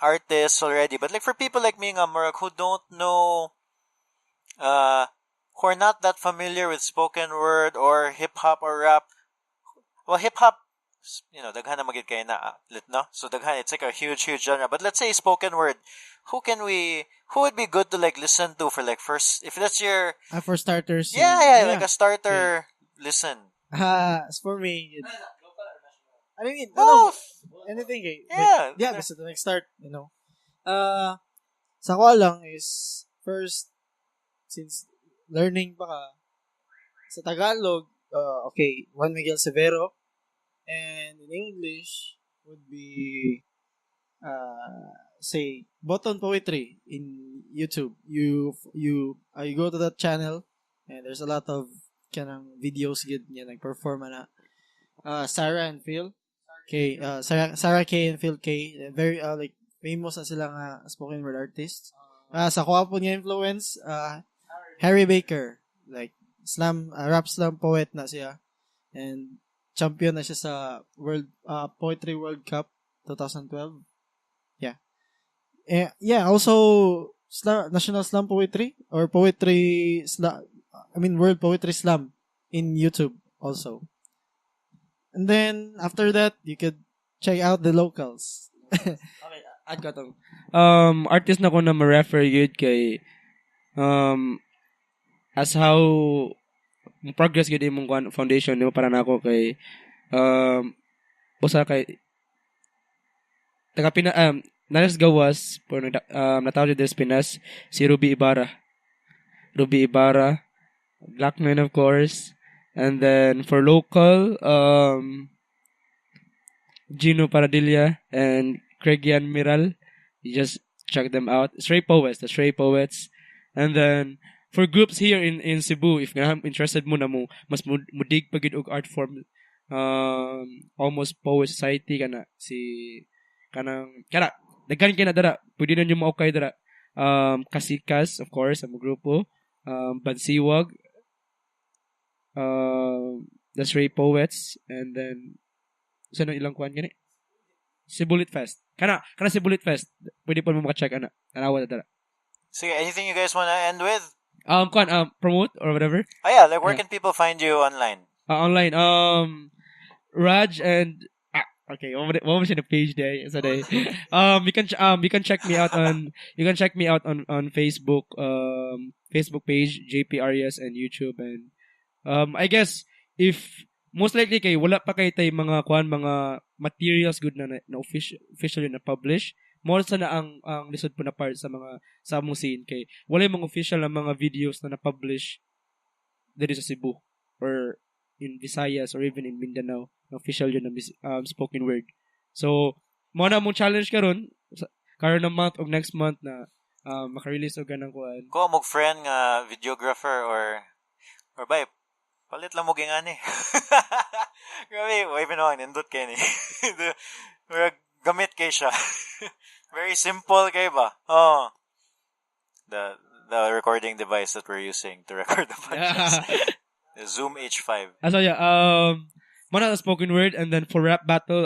[SPEAKER 3] artists already, but like for people like me, who don't know, who are not that familiar with spoken word or hip hop or rap. Well, hip hop, daghan na magid kay na lit, no? So daghan, it's like a huge genre. But let's say spoken word, who would be good to like listen to for like first, if that's your
[SPEAKER 2] for starters.
[SPEAKER 3] Yeah, like a starter listen.
[SPEAKER 2] As for me, I mean, anything eh.
[SPEAKER 3] Yeah.
[SPEAKER 2] Yeah, basta to start, sa ko lang is first, since learning pa ka sa Tagalog, okay, Juan Miguel Severo, and in English would be say Button Poetry in YouTube. You go to that channel and there's a lot of kanang videos gid niya nagperform na Sarah and Phil K, Sarah K and Phil K, very like famous na sila nga spoken word artists. Sa kuha po niya influence Harry Baker, like rap slam poet na siya, and champion na siya sa World Poetry World Cup 2012. Yeah, also National Slam Poetry or Poetry Slam, World Poetry Slam in YouTube also. And then after that, you could check out the locals.
[SPEAKER 4] Okay, I'd got them. Artist na ko na ma-refer yun kay as how progress gid imong foundation nimo para nako kay usa kay taga Nanas Gawas por natawag des Pinas si Ruby Ibarra, Blackman of course, and then for local Gino Paradilla and Craigian Miral, you just check them out. Stray Poets, and then for groups here in Cebu, if nga interested mo na mo mas mudig pagid og art form, almost Poet Society kana daghan kay na dara pwede na nyo maukay dara Kasikas of course ang grupo, Bansiwag, the Stray Poets, and then sino ilang kuan gani si Bullet Fest kana si Bullet Fest pwede pa mo maka-check tanawa na dara.
[SPEAKER 3] So anything you guys wanna end with?
[SPEAKER 4] Promote or whatever.
[SPEAKER 3] Yeah, like where can people find you online?
[SPEAKER 4] Online Raj and okay, what was in the page there? So you can check me out on Facebook, Facebook page JP Arias, and YouTube, and I guess if most likely kay wala pa kay tay mga materials good na officially na publish, more sa na ang lisod po na part sa among scene kay wala yung mga official na mga videos na na-publish dito sa Cebu or in Visayas or even in Mindanao. Official yun ng spoken word. So, mo na mong challenge karon karon ng month of next month na maka-release og ganang kuan.
[SPEAKER 3] Ko mo friend nga videographer or bay palit lang mo ging ani. Grabe, why pinawang nindot kay ni. Gamit kay siya. Very simple kay ba? Oh. The recording device that we're using to record the podcast. The Zoom H5.
[SPEAKER 4] So yeah, muna spoken word, and then for rap battle,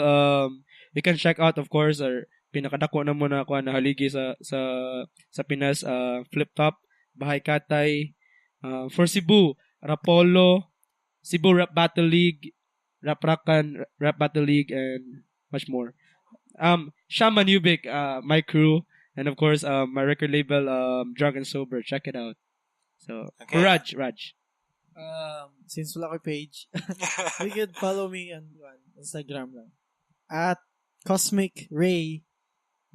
[SPEAKER 4] you can check out of course our pinakadako na muna ko na haligi sa Pinas, Flip Top, Bahay Katay, for Cebu, Rapolo, Cebu Rap Battle League, Rap Rakan, Rap Battle League, and much more. Shaman Ubik, my crew, and of course my record label, Drunk and Sober. Check it out. So okay. Raj.
[SPEAKER 2] Since wala ko page, you could follow me on Instagram lang at Cosmic Ray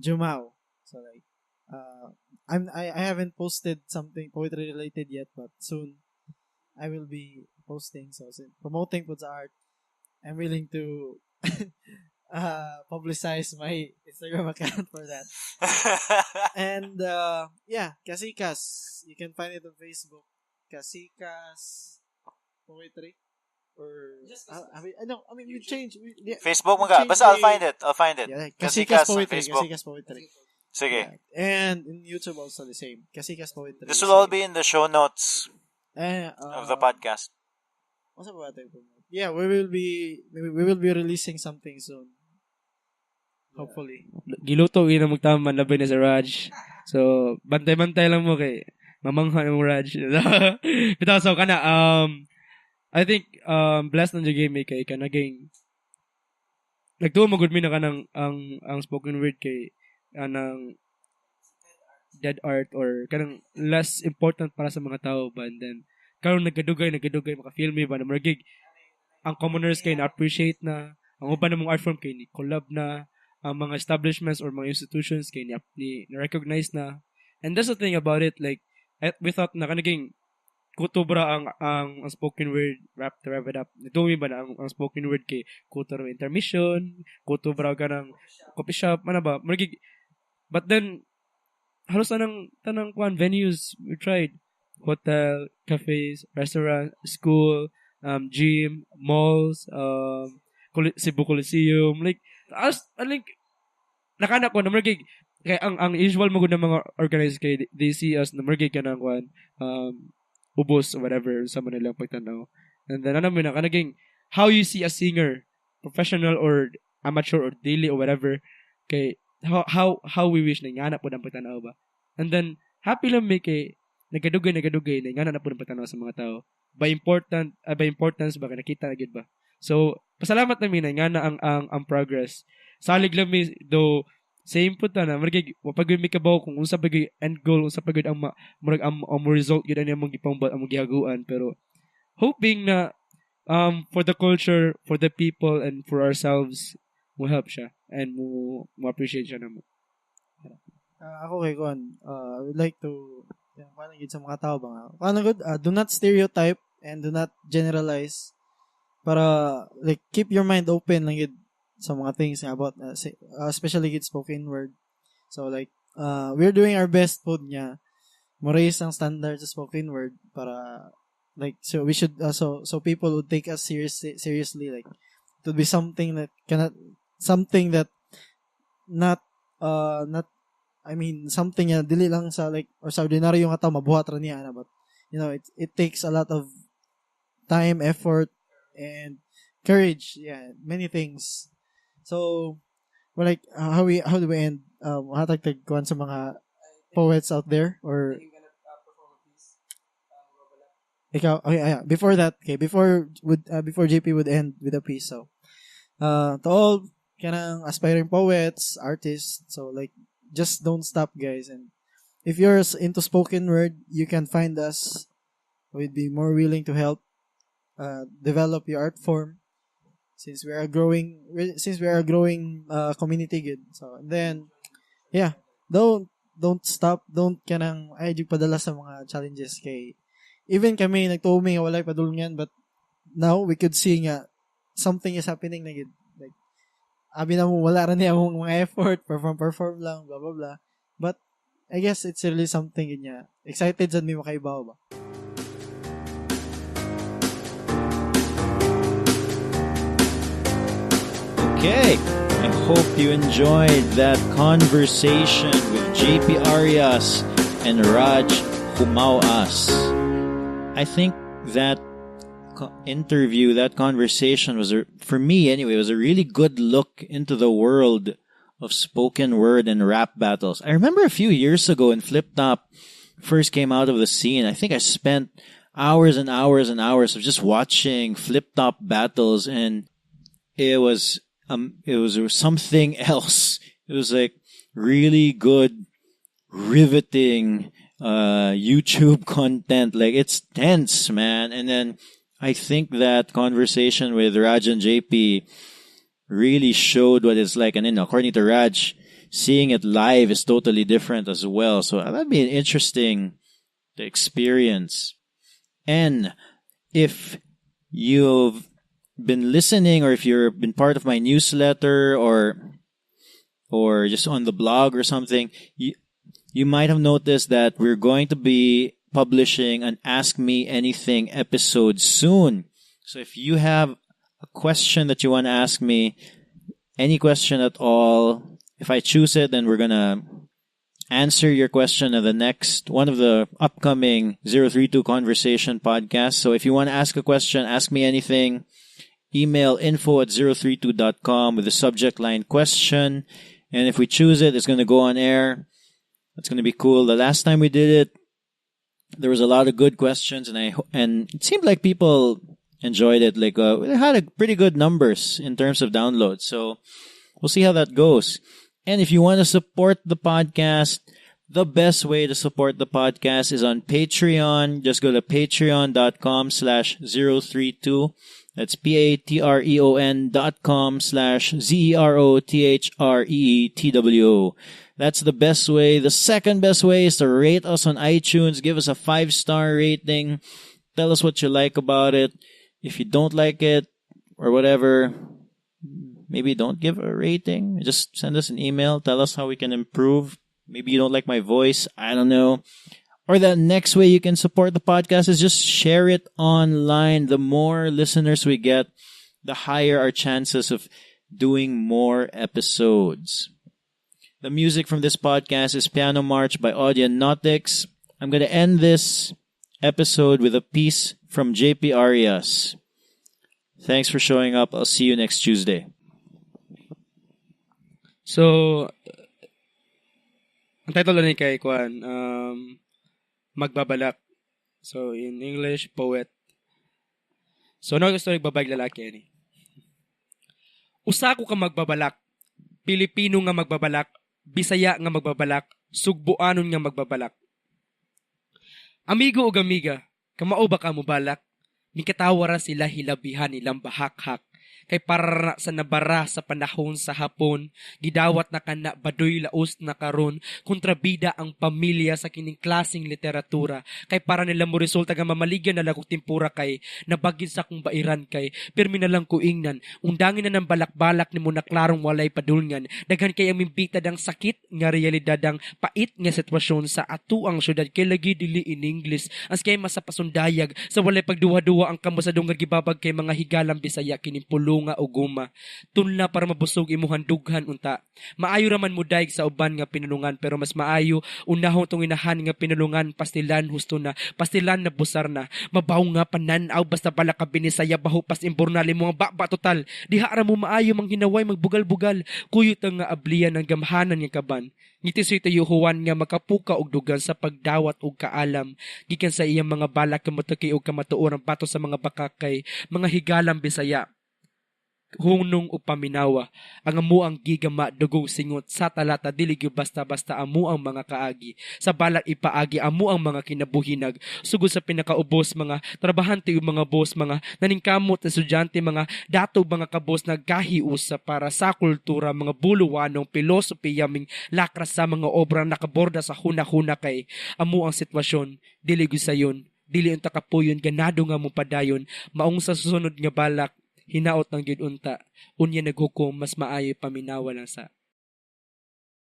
[SPEAKER 2] Jumao. So like, I haven't posted something poetry related yet, but soon I will be posting. So promoting po sa art, I'm willing to publicize my Instagram account for that. And Kasikas, you can find it on Facebook. Kasikas Poetry or we change.
[SPEAKER 3] Facebook mo ka. Basta I'll find it.
[SPEAKER 2] Yeah, Kasikas Poetry. Kasikas Poetry.
[SPEAKER 3] Sige.
[SPEAKER 2] Yeah. And in YouTube also the same. Kasikas Poetry.
[SPEAKER 3] This will all be in the show notes of the podcast.
[SPEAKER 2] Yeah, we will be releasing something soon. Hopefully.
[SPEAKER 4] Giluto ina magtama labi na sa Raj. So, bantay-bantay lang mo kay mamangha ng Raj. Bitaw so kana I think blessed na game kay kanaging nagtuo magud mi na kanang ang spoken word kay anang dead art or kanang less important para sa mga tao ba, and then karon nagkadugay maka-feel me ba na magig ang commoners kay na appreciate na ang uban namong art form kay ni collab na ang mga establishments or mga institutions kay ni recognize na, and that's the thing about it, like we thought na kanaging kutubra ang spoken word rap to wrap it up. Ito mi ba na ang spoken word kay kuturo intermission, kutubra ka ng coffee shop, ano ba? But then halos tanang kwan venues we tried, hotel, cafes, restaurant, school, gym, malls, Cebu Coliseum, like nakana ko na margig kay ang usual mo gud ng mga organized kay they see us na margig kanang kwan ubos or whatever sa Manila pagtanaw, and then ano man kanaging how you see a singer, professional or amateur or daily or whatever, kay how we wish na ngana po ang pagtanaw ba, and then happy lang may kay nagadugay na ngana na po ang pagtanaw sa mga tao by importance ba nakita na gid ba. So pasalamat namin na ngana ang progress salig lang mi do same po ta na margig pag mi kabaw kung unsa pag end goal, unsa pag ang ang result gid ani among gipambat among gihaguan, pero hoping na for the culture, for the people, and for ourselves mo help siya and mo appreciate siya namo.
[SPEAKER 2] Ako kay Kon, I would like to paano gid sa mga tao ba nga good, do not stereotype and do not generalize, para like keep your mind open lang gid sa mga things about especially with spoken word. So like we're doing our best po niya mo raise ang standards sa spoken word para like so we should so people would take us seriously, like it would be something that not I mean something na dili lang sa like or sa ordinaryo nga tao mabuhat ra niya na, but you know it takes a lot of time, effort, and courage, many things. So, well, like, how do we end? Hatag kuan sa mga poets out there, or ikaw? Okay, yeah. Before that, before JP would end with a piece. So, to all kanang aspiring poets, artists, so like, just don't stop, guys. And if you're into spoken word, you can find us. We'd be more willing to help develop your art form. Since we are a growing community good. So then don't stop, don't padala sa mga challenges kay even kami nagtuumi nga walay padulungan, but now we could see nga something is happening na gid. Like abi na mo wala ra niya mong mga effort, perform lang, blah blah blah. But I guess it's really something niya. Excited sad mi makaibaw ba.
[SPEAKER 1] Okay, I hope you enjoyed that conversation with JP Arias and Raj Jumao-as. I think that interview, that conversation was, for me anyway, was a really good look into the world of spoken word and rap battles. I remember a few years ago when Flip Top first came out of the scene, I think I spent hours and hours and hours of just watching Flip Top battles, and it was something else. It was like really good, riveting YouTube content. Like, it's tense, man. And then I think that conversation with Raj and JP really showed what it's like. And then according to Raj, seeing it live is totally different as well. So that'd be an interesting experience. And if you've been listening, or if you've been part of my newsletter or just on the blog or something, you might have noticed that we're going to be publishing an Ask Me Anything episode soon. So if you have a question that you want to ask me, any question at all, if I choose it, then we're going to answer your question in the next one of the upcoming 032 Conversation podcasts. So if you want to ask a question, ask me anything, email info@032.com with the subject line question. And if we choose it, it's going to go on air. It's going to be cool. The last time we did it, there was a lot of good questions, and it seemed like people enjoyed it. Like, it had a pretty good numbers in terms of downloads. So we'll see how that goes. And if you want to support the podcast, the best way to support the podcast is on Patreon. Just go to patreon.com/032. That's patreon.com/ZEROTHREETWO. That's the best way. The second best way is to rate us on iTunes. Give us a 5-star rating. Tell us what you like about it. If you don't like it or whatever, maybe don't give a rating. Just send us an email. Tell us how we can improve. Maybe you don't like my voice. I don't know. Or the next way you can support the podcast is just share it online. The more listeners we get, the higher our chances of doing more episodes. The music from this podcast is Piano March by Audionautics. I'm going to end this episode with a piece from JP Arias. Thanks for showing up. I'll see you next Tuesday.
[SPEAKER 4] So, ang title na kay Kwan, Magbabalak. So, in English, poet. So, ano gusto nagbabayag lalaki ni? Usa ko ka magbabalak. Pilipino nga magbabalak. Bisaya nga magbabalak. Sugbuanon nga magbabalak. Amigo o amiga, kamao ba ka mo balak? Mikatawara sila hilabihan nilang bahak-hak. Kay para sa nabara sa panahon sa hapon, gidawat na kana badoy laos na karon, kontrabida ang pamilya sa kining klaseng literatura. Kay para nila mo resulta nga mamaligyan na lagok timpura kay, nabagin sa kong bairan kay, pirmi na lang kuingnan, undangin na ng balak-balak ni mo na klarong walay padulngan, daghan kay ang mimbitad ang sakit nga realidad ang pait nga sitwasyon sa ato ang syudad, kay lagi dili in English, as kay masapasundayag, sa walay pagduwa-duwa ang kamusadong nga gibabag kay mga higalang Bisaya kining nga o guma, tunla para mabusog imuhan dughan unta. Maayo raman mo daig sa uban nga pinulungan, pero mas maayo unahon tong inahan nga pinulungan, pastilan husto na, pastilan na busar na, mabaw nga pananaw basta bala ka binisaya baho pas imbornali mo nga baba total, diha ra mo maayo manghinaway magbugal-bugal, kuyot ang nga ablian ng gamhanan nga kaban. Ngiti sa itayuhuan nga makapuka og dugan sa pagdawat og kaalam, gikan sa iyang mga balak kamatuki og kamatuoran bato sa mga bakakay, mga higalang Bisaya. Hunong o paminawa, ang amu ang gigama dugong singot sa talata diligyo basta-basta amu ang mga kaagi, sa balak ipaagi amu ang mga kinabuhinag, sugod sa pinakaubos mga trabahante o mga boss, mga naningkamot na estudyante, mga datog mga kabos nagkahiusa para sa kultura, mga buluwanong pilosopiya ming lakras sa mga obra nakaborda sa huna-huna kay amu ang sitwasyon, diligyo sayon, dili unta kapuyon ganado nga mo padayon maong sa susunod nga balak hinaot ng gyud unta unya naghukom mas maayo paminawa lang sa